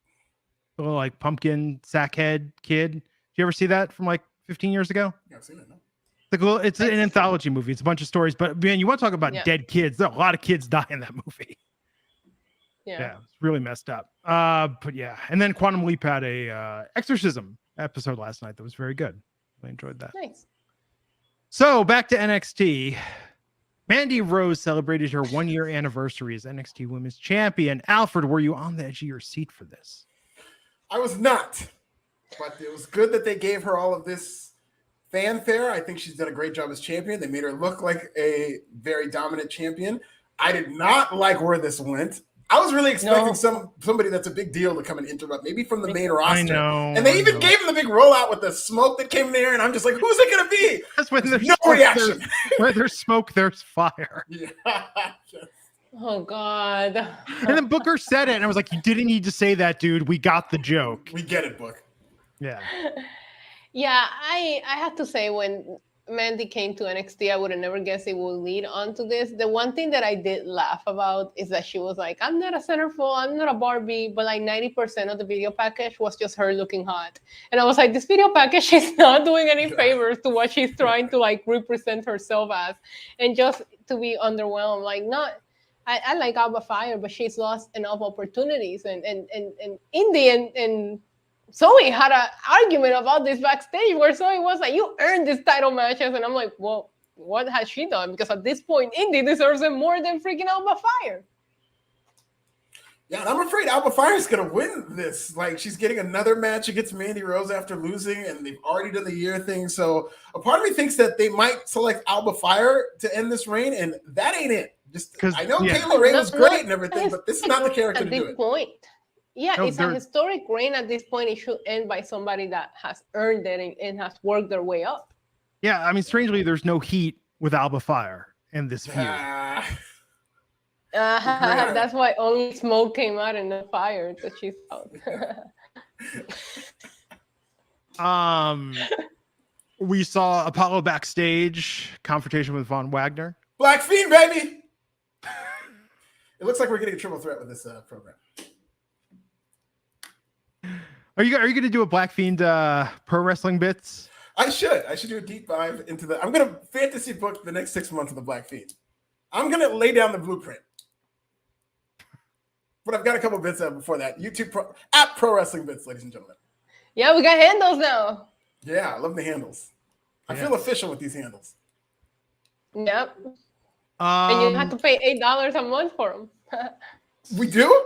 The little like pumpkin sackhead kid. Did you ever see that from like 15 years ago? Yeah, I've seen it. No. It's an anthology movie. It's a bunch of stories, but man, you want to talk about dead kids? There are a lot of kids die in that movie. Yeah, it's really messed up. But yeah, and then Quantum Leap had a exorcism episode last night that was very good. I enjoyed that. Nice. So back to NXT. Mandy Rose celebrated her 1-year anniversary as NXT Women's Champion. Alfred, were you on the edge of your seat for this? I was not, but it was good that they gave her all of this fanfare. I think she's done a great job as champion. They made her look like a very dominant champion. I did not like where this went. I was really expecting somebody that's a big deal to come and interrupt, maybe from the main roster. I know. And they even gave him the big rollout with the smoke that came there, and I'm just like, who's it going to be? That's when there's no reaction. Where there's smoke, there's fire. Yeah. Oh, God. And then Booker said it, and I was like, you didn't need to say that, dude. We got the joke. We get it, Book. Yeah. Yeah, I have to say, when Mandy came to NXT, I would have never guessed it would lead onto this. The one thing that I did laugh about is that she was like, I'm not a centerfold, I'm not a Barbie, but like 90% of the video package was just her looking hot. And I was like, this video package is not doing any favors to what she's trying to like represent herself as. And just to be underwhelmed, like I like Alba Fire, but she's lost enough opportunities. And Indy and Zoe had an argument about this backstage where Zoe was like, you earned these title matches. And I'm like, well, what has she done? Because at this point, Indy deserves it more than freaking Alba Fire. Yeah, and I'm afraid Alba Fire is going to win this. Like, she's getting another match against Mandy Rose after losing, and they've already done the year thing. So a part of me thinks that they might select Alba Fire to end this reign, and that ain't it. Just I know Kayla Ray was great and everything, but this is not the character to do it. Point. Yeah, it's a historic reign at this point. It should end by somebody that has earned it and has worked their way up. Yeah, I mean, strangely, there's no heat with Alba Fire in this feud. That's why only smoke came out and no fire that she felt. We saw Apollo backstage, confrontation with Von Wagner. Black Fiend, baby! It looks like we're getting a triple threat with this program. Are you going to do a Black Fiend pro wrestling bits? I should do a deep dive into the. I'm going to fantasy book the next 6 months of the Black Fiend. I'm going to lay down the blueprint. But I've got a couple bits before that. YouTube at Pro Wrestling Bits, ladies and gentlemen. Yeah, we got handles now. Yeah, I love the handles. I feel official with these handles. Yep. And you have to pay $8 a month for them. We do?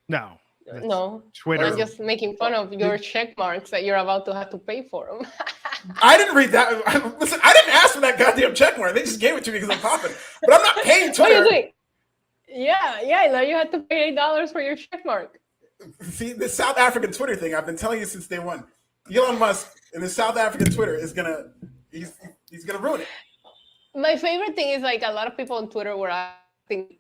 No. No. Twitter. I'm just making fun of your check marks that you're about to have to pay for them. I didn't read that. Listen, I didn't ask for that goddamn check mark. They just gave it to me because I'm popping. But I'm not paying Twitter. What do you think? Yeah. Like you had to pay $8 for your check mark. See, this South African Twitter thing, I've been telling you since day one. Elon Musk and the South African Twitter is he's gonna ruin it. My favorite thing is like a lot of people on Twitter were asking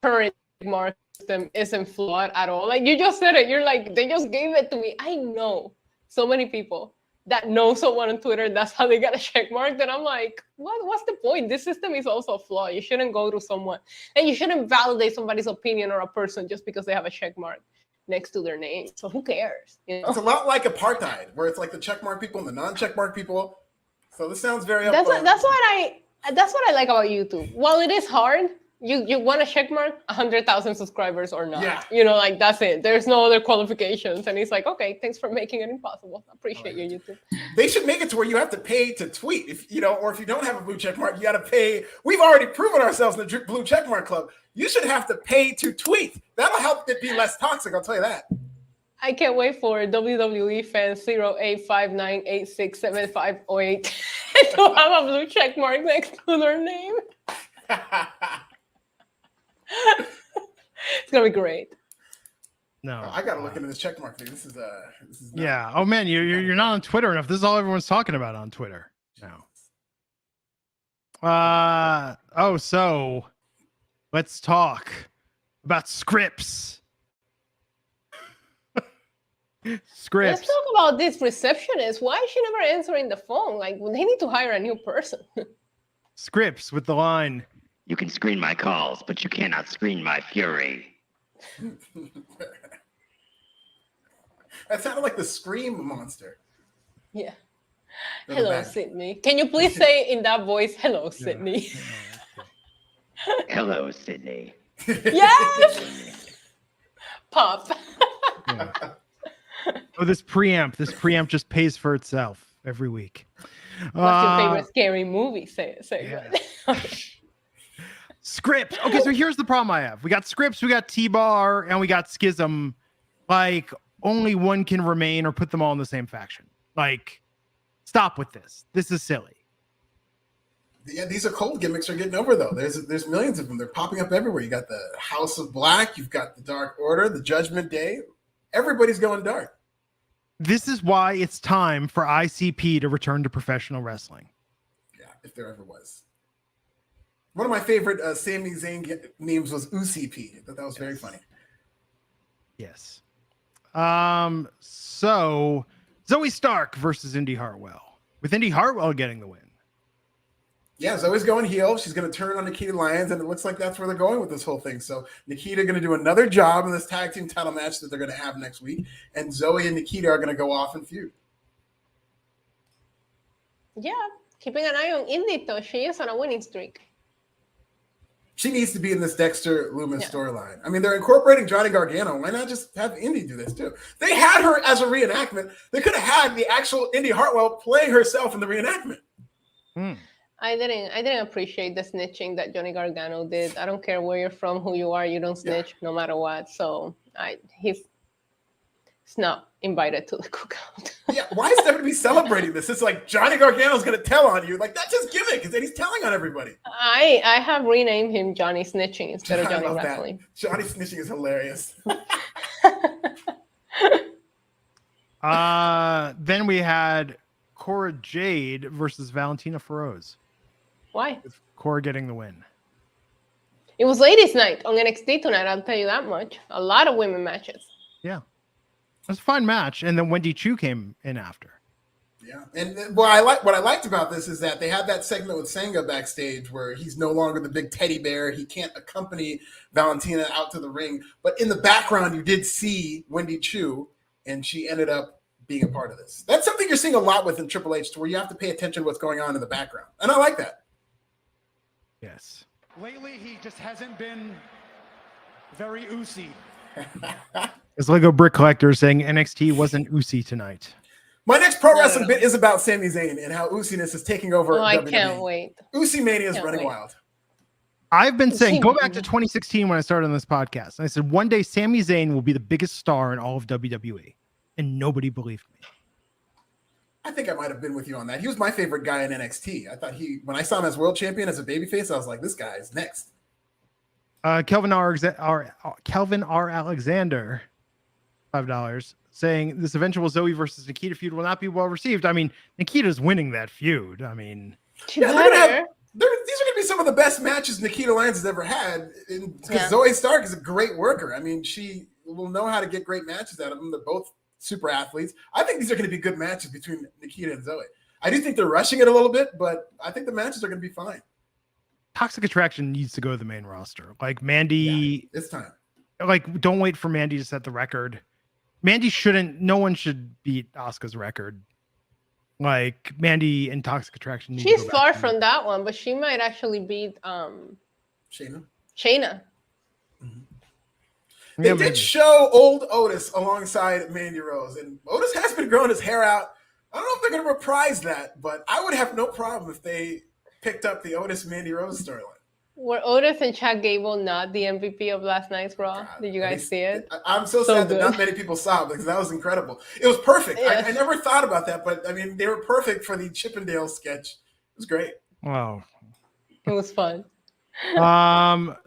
current mark system isn't flawed at all. Like you just said it. You're like, they just gave it to me. I know so many people that know someone on Twitter. That's how they got a check mark. That I'm like, what's the point? This system is also flawed. You shouldn't go to someone and you shouldn't validate somebody's opinion or a person just because they have a check mark next to their name. So who cares? You know? It's a lot like apartheid, where it's like the check mark people and the non-check mark people. So this sounds very that's what I like about YouTube. While it is hard, you want a check mark, 100,000 subscribers or not. Yeah. You know, like that's it. There's no other qualifications. And it's like, okay, thanks for making it impossible. I appreciate you, YouTube. They should make it to where you have to pay to tweet. If you know, or if you don't have a blue check mark, you got to pay. We've already proven ourselves in the blue check mark club. You should have to pay to tweet. That'll help it be less toxic. I'll tell you that. I can't wait for WWE fans 0859867508 to have a blue check mark next to their name. It's gonna be great. No, I gotta look into this check mark thing. This is yeah. Oh man, you're not on Twitter enough. This is all everyone's talking about on Twitter now. So let's talk about scripts. Scripts. Let's talk about this receptionist. Why is she never answering the phone? Like, they need to hire a new person. Scripts with the line, "You can screen my calls, but you cannot screen my fury." That sounded like the Scream monster. Yeah. Hello, Sydney. Can you please say in that voice, "Hello, Sydney"? Hello, Sydney. Yes! Pop. Yeah. Oh, this preamp just pays for itself every week. What's your favorite scary movie? Say yeah. it. Okay. Scripts. Okay, so here's the problem I have. We got Scripts, we got T-Bar, and we got Schism. Like, only one can remain or put them all in the same faction. Like, stop with this. This is silly. Yeah, these occult gimmicks are getting over though. There's millions of them. They're popping up everywhere. You got the House of Black, you've got the Dark Order, the Judgment Day. Everybody's going dark. This is why it's time for ICP to return to professional wrestling. Yeah, if there ever was. One of my favorite Sami Zayn memes was UCP. I thought that was very funny. Yes. So Zoe Stark versus Indy Harwell, with Indy Harwell getting the win. Yeah, Zoe's going heel. She's going to turn on Nikita Lyons, and it looks like that's where they're going with this whole thing. So Nikita going to do another job in this tag team title match that they're going to have next week, and Zoe and Nikita are going to go off and feud. Yeah, keeping an eye on Indy, though. She is on a winning streak. She needs to be in this Dexter Loomis storyline. I mean, they're incorporating Johnny Gargano. Why not just have Indy do this, too? They had her as a reenactment. They could have had the actual Indy Hartwell playing herself in the reenactment. I didn't appreciate the snitching that Johnny Gargano did. I don't care where you're from, who you are, you don't snitch no matter what. So he's not invited to the cookout. Yeah, why is WWE celebrating this? It's like Johnny Gargano's going to tell on you. Like, that's his gimmick, is that he's telling on everybody. I have renamed him Johnny Snitching instead of Johnny Wrestling. That. Johnny Snitching is hilarious. Then we had Cora Jade versus Valentina Feroz. Why? With Cora getting the win. It was ladies' night on NXT tonight, I'll tell you that much. A lot of women matches. Yeah. It was a fun match. And then Wendy Chu came in after. Yeah. And what I liked about this is that they had that segment with Sanga backstage where he's no longer the big teddy bear. He can't accompany Valentina out to the ring. But in the background, you did see Wendy Chu, and she ended up being a part of this. That's something you're seeing a lot with in Triple H, to where you have to pay attention to what's going on in the background. And I like that. Yes. Lately, he just hasn't been very oozy. It's Lego Brick Collector saying NXT wasn't oozy tonight. My next pro wrestling bit is about Sami Zayn and how ooziness is taking over. Oh, I WWE. can't wait. Oozy Mania is running wild. I've been saying, go back to 2016 when I started on this podcast. And I said, one day Sami Zayn will be the biggest star in all of WWE. And nobody believed me. I think I might have been with you on that. He was my favorite guy in NXT. I thought when I saw him as world champion, as a babyface, I was like, this guy is next. Kelvin R. Alexander, $5, saying this eventual Zoe versus Nikita feud will not be well received. I mean, Nikita's winning that feud. I mean, these are going to be some of the best matches Nikita Lyons has ever had, because Zoe Stark is a great worker. I mean, she will know how to get great matches out of them. They're both super athletes. I think these are going to be good matches between Nikita and Zoe. I do think they're rushing it a little bit, but I think the matches are going to be fine. Toxic Attraction needs to go to the main roster. Like Mandy, it's time. Like, don't wait for Mandy to set the record. No one should beat Asuka's record. Like, Mandy and Toxic Attraction. She's far from that one, but she might actually beat Shayna. They did show old Otis alongside Mandy Rose, and Otis has been growing his hair out. I don't know if they're going to reprise that, but I would have no problem if they picked up the Otis Mandy Rose storyline. Were Otis and Chad Gable not the MVP of last night's Raw? Did you guys see it? I'm so sad that not many people saw it, because that was incredible. It was perfect. Yes. I never thought about that, but I mean, they were perfect for the Chippendale sketch. It was great. Wow. It was fun.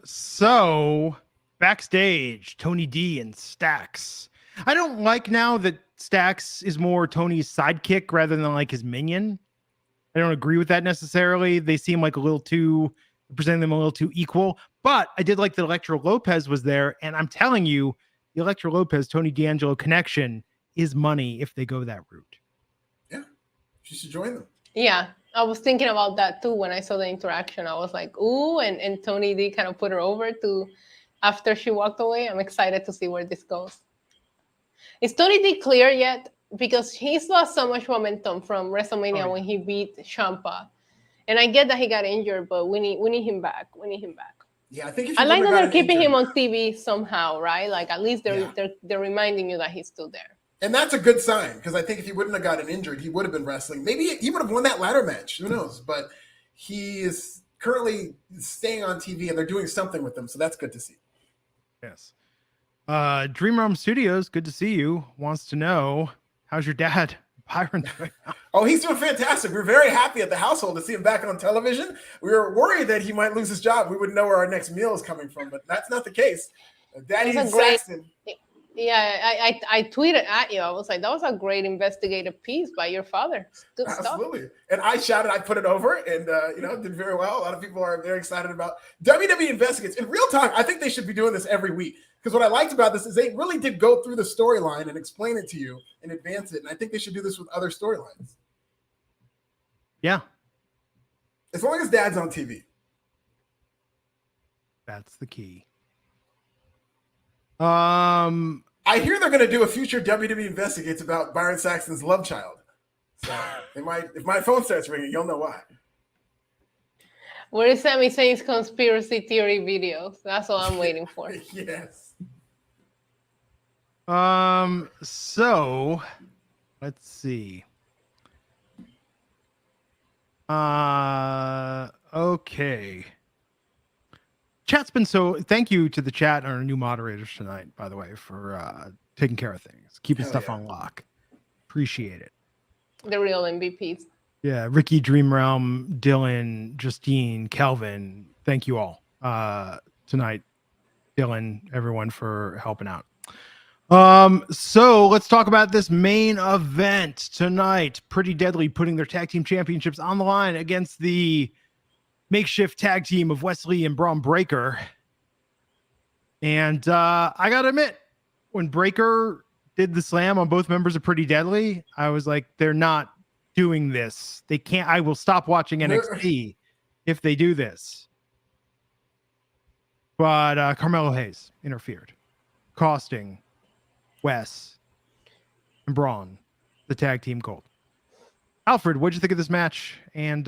So backstage, Tony D and Stax. I don't like now that Stax is more Tony's sidekick rather than like his minion. I don't agree with that necessarily. They seem like presenting them a little too equal, but I did like that Electro Lopez was there. And I'm telling you, the Electro Lopez, Tony D'Angelo connection is money if they go that route. Yeah. She should join them. Yeah. I was thinking about that too. When I saw the interaction, I was like, ooh, and Tony D kind of put her over after she walked away. I'm excited to see where this goes. Is Tony D clear yet? Because he's lost so much momentum from WrestleMania when he beat Ciampa. And I get that he got injured, but we need him back. Yeah, I think I like that they're keeping him on TV somehow, right? Like at least they're reminding you that he's still there. And that's a good sign, because I think if he wouldn't have gotten injured, he would have been wrestling. Maybe he would have won that ladder match. Who knows? But he is currently staying on TV, and they're doing something with him, so that's good to see. Yes. Dream Realm Studios, good to see you. Wants to know, how's your dad? Byron doing? Oh, he's doing fantastic. We're very happy at the household to see him back on television. We were worried that he might lose his job. We wouldn't know where our next meal is coming from, but that's not the case. Daddy Saxton. Yeah, I tweeted at you. I was like, that was a great investigative piece by your father. Good Absolutely. stuff. And I shouted, I put it over, and did very well. A lot of people are very excited about WWE Investigates in real time. I think they should be doing this every week, because what I liked about this is they really did go through the storyline and explain it to you and advance it. And I think they should do this with other storylines. Yeah, as long as Dad's on TV. That's the key. I hear they're going to do a future WWE Investigates about Byron Saxton's love child. So they might, if my phone starts ringing, you'll know why. Where is Sami Zayn's conspiracy theory videos? That's all I'm waiting for. Yes. So let's see. Okay. Chat's been thank you to the chat and our new moderators tonight, by the way, for taking care of things, keeping stuff on lock. Appreciate it. The real MVPs. Yeah, Ricky, Dream Realm, Dylan, Justine, Kelvin, thank you all tonight. Dylan, everyone, for helping out. So let's talk about this main event tonight. Pretty Deadly putting their tag team championships on the line against the makeshift tag team of Wesley and Braunbreaker. And I gotta admit, when Breaker did the slam on both members of Pretty Deadly, I was like, they're not doing this. They can't. I will stop watching NXT if they do this. But Carmelo Hayes interfered, costing Wes and Braun the tag team gold. Alfred, what'd you think of this match and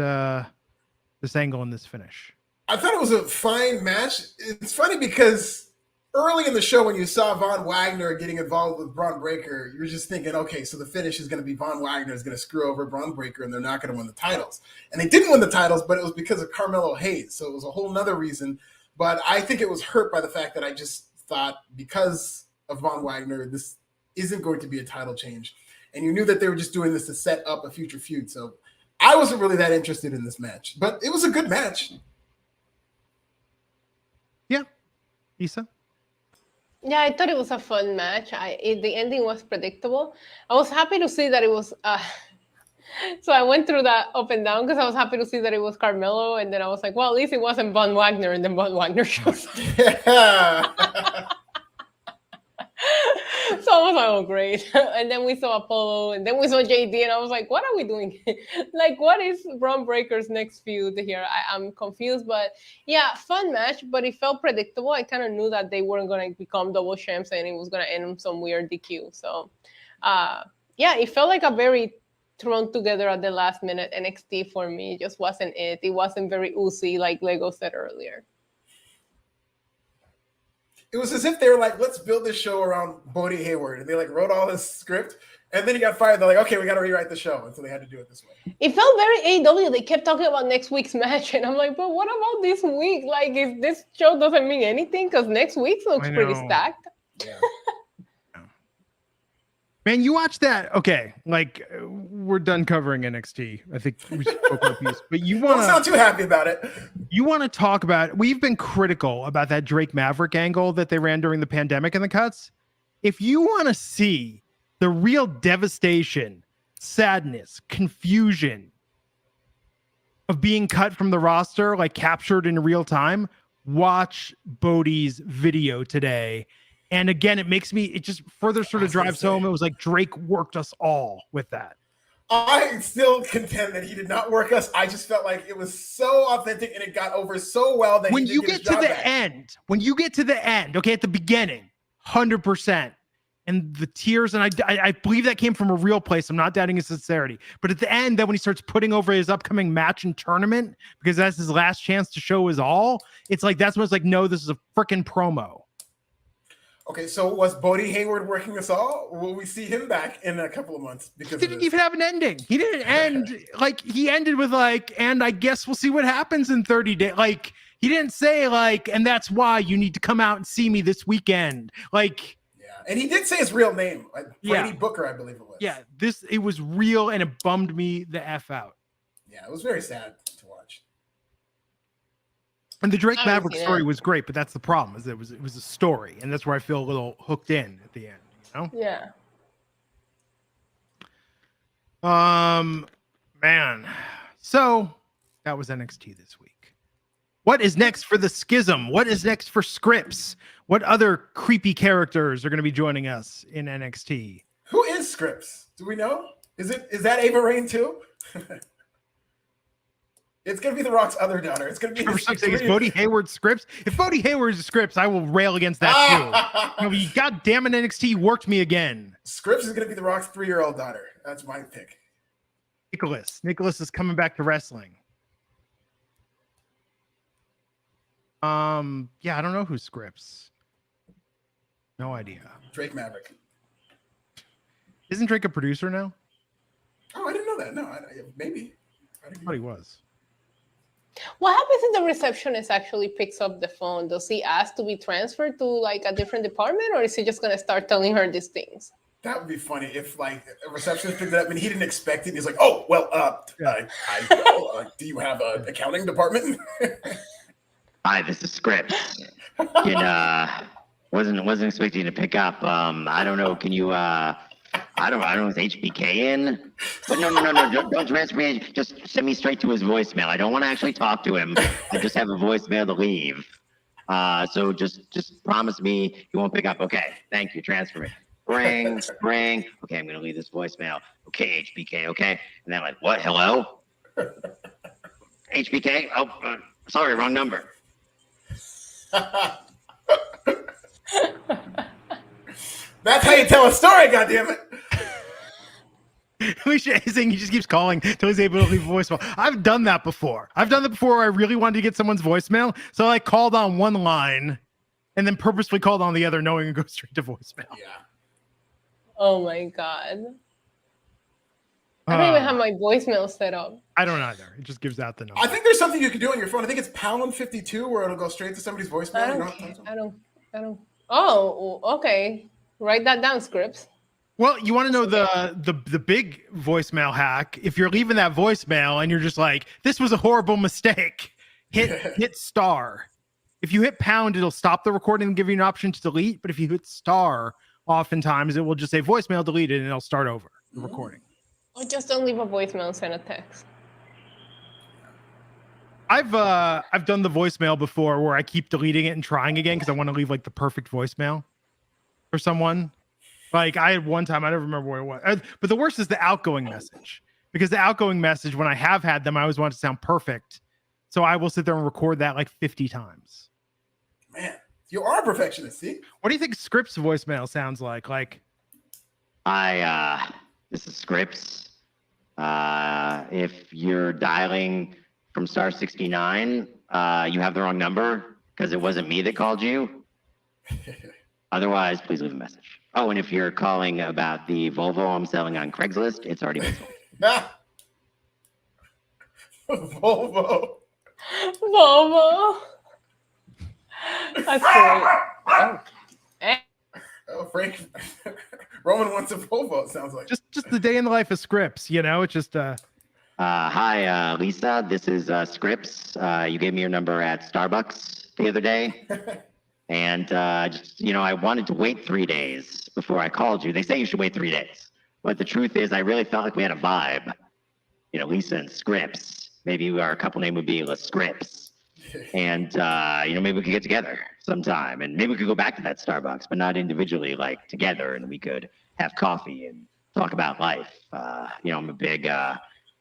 this angle and this finish? I thought it was a fine match. It's funny because early in the show, when you saw Von Wagner getting involved with Braunbreaker, you were just thinking, okay, so the finish is going to be Von Wagner is going to screw over Braunbreaker and they're not going to win the titles. And they didn't win the titles, but it was because of Carmelo Hayes. So it was a whole nother reason. But I think it was hurt by the fact that I just thought because of Von Wagner, this isn't going to be a title change. And you knew that they were just doing this to set up a future feud. So I wasn't really that interested in this match, but it was a good match. Yeah. Issa? Yeah, I thought it was a fun match. The ending was predictable. I was happy to see that it was... so I went through that up and down because I was happy to see that it was Carmelo. And then I was like, well, at least it wasn't Von Wagner. And then Von Wagner shows up. Yeah. So I was like, oh, great. And then we saw Apollo, and then we saw JD, and I was like, what are we doing? Like, what is Braunbreaker's next feud here? I'm confused, but yeah, fun match, but it felt predictable. I kind of knew that they weren't going to become double champs, and it was going to end in some weird DQ. So, yeah, it felt like a very thrown together at the last minute NXT for me. It just wasn't it. It wasn't very oozy, like Lego said earlier. It was as if they were like, let's build this show around Bodie Hayward. And they like wrote all this script. And then he got fired. They're like, okay, we got to rewrite the show. And so they had to do it this way. It felt very AEW. They kept talking about next week's match. And I'm like, but what about this week? Like, if this show doesn't mean anything, because next week looks pretty stacked. Yeah. Man, you watch that. Okay, like we're done covering NXT. I think we spoke about these, but you want to sound too happy about it. You want to talk about? We've been critical about that Drake Maverick angle that they ran during the pandemic in the cuts. If you want to see the real devastation, sadness, confusion of being cut from the roster, like captured in real time, watch Bodhi's video today. And again, it just further sort of drives home. It was like Drake worked us all with that. I still contend that he did not work us. I just felt like it was so authentic and it got over so well that when you get to the end, okay, at the beginning, 100%, and the tears, and I believe that came from a real place. I'm not doubting his sincerity, but at the end, then when he starts putting over his upcoming match and tournament because that's his last chance to show his all, it's like that's when it's like, no, this is a freaking promo. Okay, so was Bodie Hayward working us all? Will we see him back in a couple of months? Because he didn't even have an ending. He didn't end like he ended with like, and I guess we'll see what happens in 30 days. Like he didn't say like, and that's why you need to come out and see me this weekend. Like, yeah, And he did say his real name, like Brady Yeah. Booker, I believe it was. Yeah, it was real, and it bummed me the F out. Yeah, it was very sad to watch. And the Drake I haven't Maverick seen story it. was great, but that's the problem, is it was a story, and that's where I feel a little hooked in at the end, you know? Yeah. Man. So that was NXT this week. What is next for the Schism? What is next for Scripps? What other creepy characters are going to be joining us in NXT? Who is Scripps? Do we know? Is that Ava Rain too? It's gonna be The Rock's other daughter. It's gonna be Is Bodie Hayward Scripps? If Bodie Hayward is Scripps, I will rail against that too. You God damn it, NXT worked me again. Scripps is gonna be The Rock's 3-year-old daughter. That's my pick. Nicholas is coming back to wrestling. Yeah, I don't know who's Scripps. No idea. Drake Maverick. Isn't Drake a producer now? Oh, I didn't know that. No, maybe. I thought he was. What happens if the receptionist actually picks up the phone? Does he ask to be transferred to like a different department, or is he just gonna start telling her these things? That would be funny if like a receptionist picked it up and he didn't expect it. He's like, "Oh, well, do you have an accounting department?" Hi, this is Scripps. Wasn't expecting to pick up. I don't know. Can you? I don't know. Is HBK in? But no. Don't transfer me. Just send me straight to his voicemail. I don't want to actually talk to him. I just have a voicemail to leave. So just promise me you won't pick up. Okay. Thank you. Transfer me. Ring. Okay, I'm gonna leave this voicemail. Okay, HBK. Okay. And then like, what? Hello? HBK? Oh, sorry, wrong number. That's how you tell a story, goddammit. He just keeps calling until he's able to leave a voicemail. I've done that before. Where I really wanted to get someone's voicemail. So I called on one line and then purposely called on the other, knowing it goes straight to voicemail. Yeah. Oh my god. I don't even have my voicemail set up. I don't either. It just gives out the number. I think there's something you can do on your phone. I think it's pound 52 where it'll go straight to somebody's voicemail. I don't. Oh, okay. Write that down, Scripps. Well, you want to know the big voicemail hack? If you're leaving that voicemail and you're just like, this was a horrible mistake, hit star. If you hit pound, it'll stop the recording and give you an option to delete. But if you hit star, oftentimes it will just say voicemail deleted and it'll start over the recording. Or just don't leave a voicemail and send a text. I've done the voicemail before where I keep deleting it and trying again because I want to leave like the perfect voicemail for someone. Like I had one time, I don't remember what it was, but the worst is the outgoing message, because the outgoing message, when I have had them, I always want it to sound perfect. So I will sit there and record that like 50 times. Man, you are a perfectionist, see? What do you think Scripps voicemail sounds like? This is Scripps. If you're dialing from star 69, you have the wrong number because it wasn't me that called you. Otherwise, please leave a message. Oh, and if you're calling about the Volvo I'm selling on Craigslist, it's already been sold. Volvo. That's great. Oh. Oh, Frank. Roman wants a Volvo, it sounds like. Just the day in the life of Scripps, you know? It's just Hi, Lisa. This is Scripps. You gave me your number at Starbucks the other day. And I wanted to wait 3 days before I called you. They say you should wait 3 days. But the truth is, I really felt like we had a vibe. Lisa and Scripps. Maybe our couple name would be La Scripps. And, maybe we could get together sometime. And maybe we could go back to that Starbucks, but not individually, like together. And we could have coffee and talk about life. I'm a big,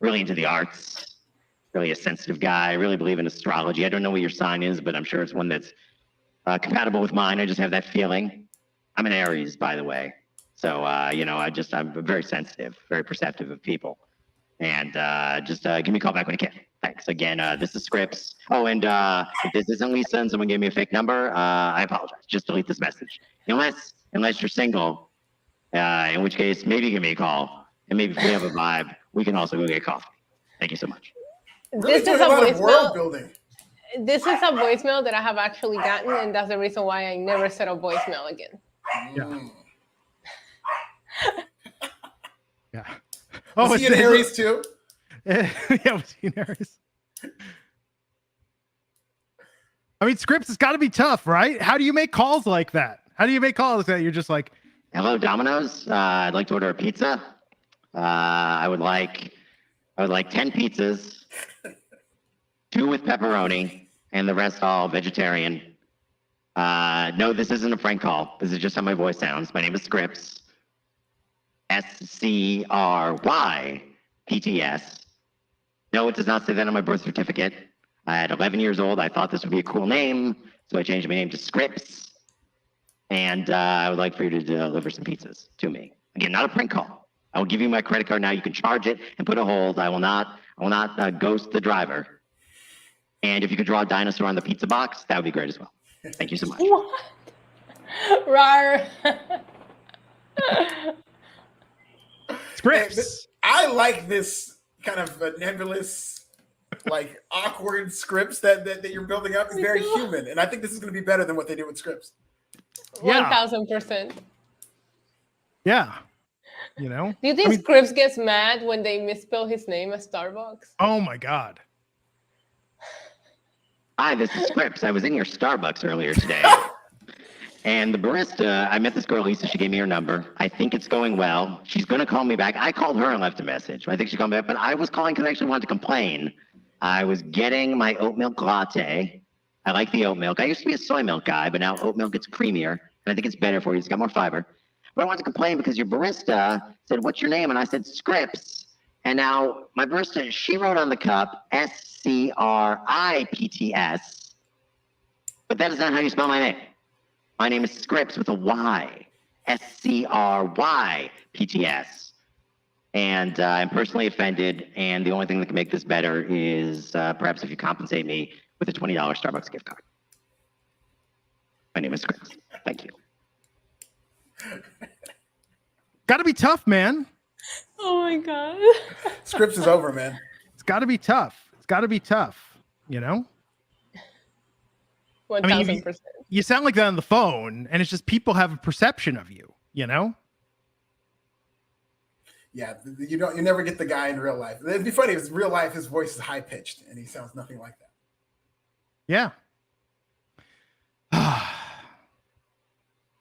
really into the arts, really a sensitive guy. I really believe in astrology. I don't know what your sign is, but I'm sure it's one that's compatible with mine. I just have that feeling. I'm an Aries, by the way. So, I'm very sensitive, very perceptive of people. And give me a call back when you can. Thanks. Again, this is Scripps. Oh, and if this isn't Lisa and someone gave me a fake number, I apologize. Just delete this message. Unless you're single, in which case, maybe give me a call. And maybe if we have a vibe, we can also go get coffee. Thank you so much. Really This is a world voicemail. building. This is a voicemail that I have actually gotten, and that's the reason why I never set a voicemail again. yeah. Yeah. Was he in Aries too? Yeah, was he in Aries? I mean, Scripps, it's got to be tough, right? How do you make calls like that? How do you make calls that you're just like, hello, Domino's. I'd like to order a pizza. I would like 10 pizzas, 2 with pepperoni, and the rest all vegetarian. No, this isn't a prank call. This is just how my voice sounds. My name is Scripps. SCRYPTS. No, it does not say that on my birth certificate. At 11 years old, I thought this would be a cool name, so I changed my name to Scripps. And I would like for you to deliver some pizzas to me. Again, not a prank call. I will give you my credit card now. You can charge it and put a hold. I will not ghost the driver. And if you could draw a dinosaur on the pizza box, that would be great as well. Thank you so much. What? Rar. Scripps? I like this kind of nebulous, like awkward scripts that you're building up. It's very human, and I think this is going to be better than what they did with scripts. Yeah. 1000%. Yeah. You know? Do you think Scripps gets mad when they misspell his name at Starbucks? Oh my God. Hi, this is Scripps. I was in your Starbucks earlier today. And the barista, I met this girl, Lisa. She gave me her number. I think it's going well. She's going to call me back. I called her and left a message. I think she's calling back. But I was calling because I actually wanted to complain. I was getting my oat milk latte. I like the oat milk. I used to be a soy milk guy, but now oat milk gets creamier. And I think it's better for you. It's got more fiber. But I wanted to complain because your barista said, what's your name? And I said, Scripps. And now my barista, she wrote on the cup, SCRIPTS. But that is not how you spell my name. My name is Scripps with a Y. SCRYPTS. And I'm personally offended. And the only thing that can make this better is perhaps if you compensate me with a $20 Starbucks gift card. My name is Scripps. Thank you. Gotta be tough, man. Oh my God. Scripts is over, man. It's gotta be tough. It's gotta be tough, you know? 1000%. You sound like that on the phone, and it's just people have a perception of you, you know? Yeah, you never get the guy in real life. It'd be funny if in real life his voice is high pitched and he sounds nothing like that. Yeah.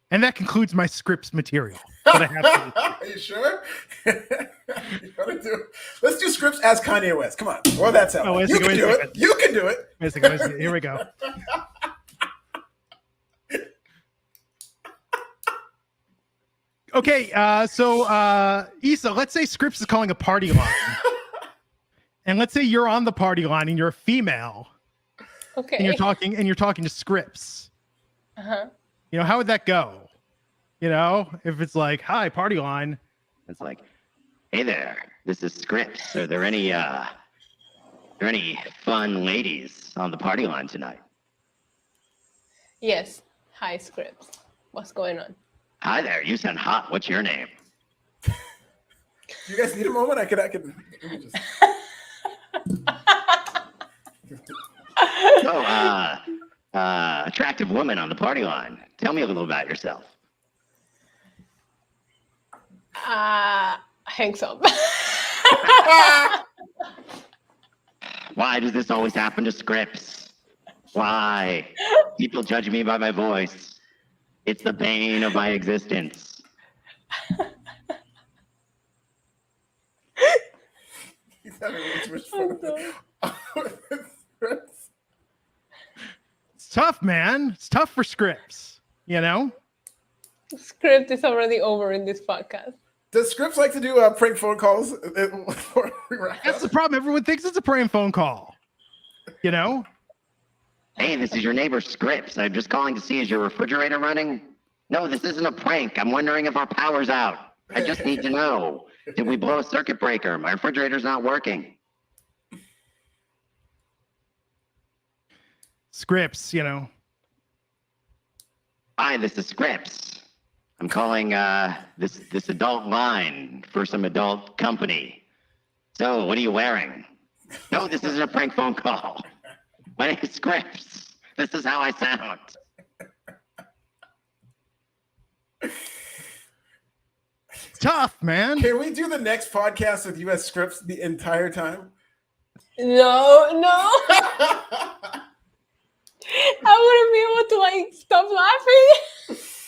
And that concludes my Scripps material. But I have to. Are you sure? Let's do Scripts as Kanye West. Come on. Well, that's how. Oh, You can do it. You can do it. Wait a second. Here we go. Okay, so Issa, let's say Scripps is calling a party line. And let's say you're on the party line and you're a female. Okay. And you're talking to Scripps. Uh-huh. You know, how would that go? You know, if it's like, hi, party line. It's like, hey there, this is Scripps. Are there any fun ladies on the party line tonight? Yes. Hi, Scripps. What's going on? Hi there, you sound hot. What's your name? You guys need a moment? I could let me just... So, attractive woman on the party line. Tell me a little about yourself. Hangs up. Why does this always happen to Scripps? Why? People judge me by my voice. It's the bane of my existence. He's having way too much fun. It's tough, man. It's tough for Scripps, you know? Script is already over in this podcast. Does Scripps like to do prank phone calls? That's the problem. Everyone thinks it's a prank phone call, you know? Hey, this is your neighbor Scripps. I'm just calling to see, is your refrigerator running? No, this isn't a prank. I'm wondering if our power's out. I just need to know. Did we blow a circuit breaker? My refrigerator's not working. Scripps, you know. Hi, this is Scripps. I'm calling this adult line for some adult company. So, what are you wearing? No, this isn't a prank phone call. My name is Scripps. This is how I sound. It's tough, man. Can we do the next podcast with US scripts the entire time? No. I wouldn't be able to like stop laughing.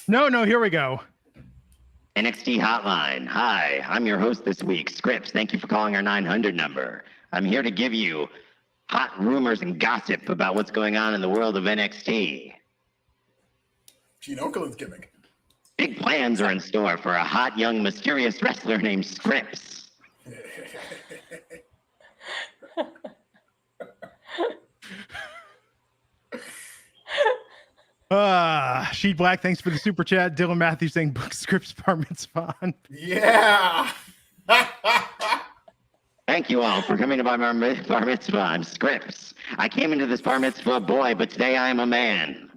No, here we go. NXT Hotline. Hi, I'm your host this week, Scripps. Thank you for calling our 900 number. I'm here to give you hot rumors and gossip about what's going on in the world of NXT. Gene Okerlund's gimmick. Big plans are in store for a hot, young, mysterious wrestler named Scripps. Sheet Black, thanks for the super chat. Dylan Matthews saying book Scripps bar mitzvah. Yeah. Thank you all for coming to my bar mitzvah. I'm Scripps. I came into this bar mitzvah a boy, but today I am a man.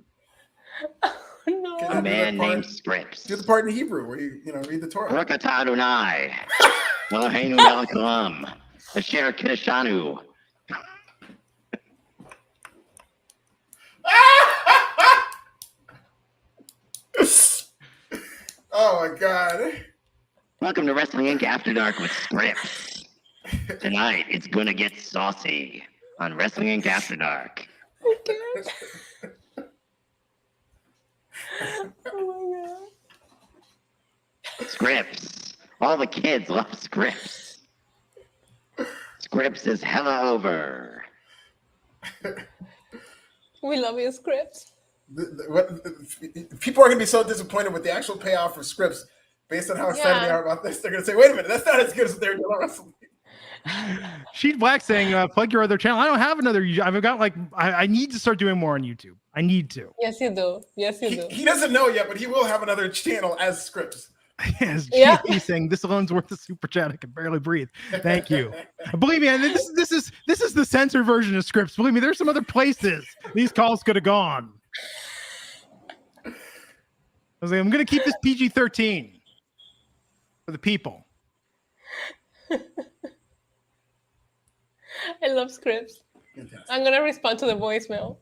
No. Can I A do man that part? named Scripps. Do the part in Hebrew where you read the Torah. Baruch atah Adonai. Eloheinu melech haolam. Asher kiddushanu. Oh my God. Welcome to Wrestling Inc. After Dark with Scripps. Tonight, it's gonna get saucy on Wrestling Inc. After Dark. Okay. Oh my God. Scripps. All the kids love Scripps. Scripps is hella over. We love you, Scripps. People are going to be so disappointed with the actual payoff for scripts based on how excited they are about this. They're going to say, wait a minute, that's not as good as they're doing on wrestling. Sheet Black saying, plug your other channel. I don't have another. I've got I need to start doing more on YouTube. I need to. Yes, you do. Yes, you do. He doesn't know yet, but he will have another channel as scripts. Yes, Yeah. GP saying this alone's worth the super chat. I can barely breathe. Thank you. Believe me, and this is the censored version of Scripts. Believe me, there's some other places these calls could have gone. I was like, I'm gonna keep this PG-13 for the people. I love Scripts. Fantastic. I'm gonna respond to the voicemail.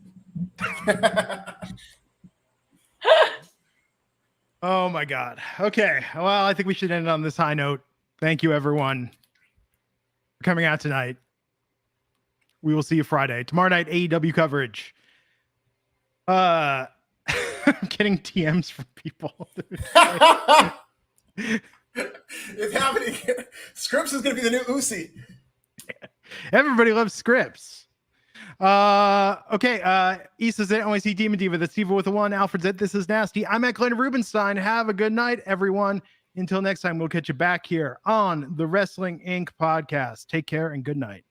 Oh my God. Okay. Well, I think we should end on this high note. Thank you, everyone, for coming out tonight. We will see you Friday. Tomorrow night, AEW coverage. I'm getting TMs from people. It's happening. Scripps is going to be the new Uzi. Everybody loves Scripts. Okay. Issa's at NYC Demon Diva. That's Steve with a 1. Alfred's at This Is Nasty. I'm at Glenn Rubenstein. Have a good night, everyone. Until next time, we'll catch you back here on the Wrestling Inc. podcast. Take care and good night.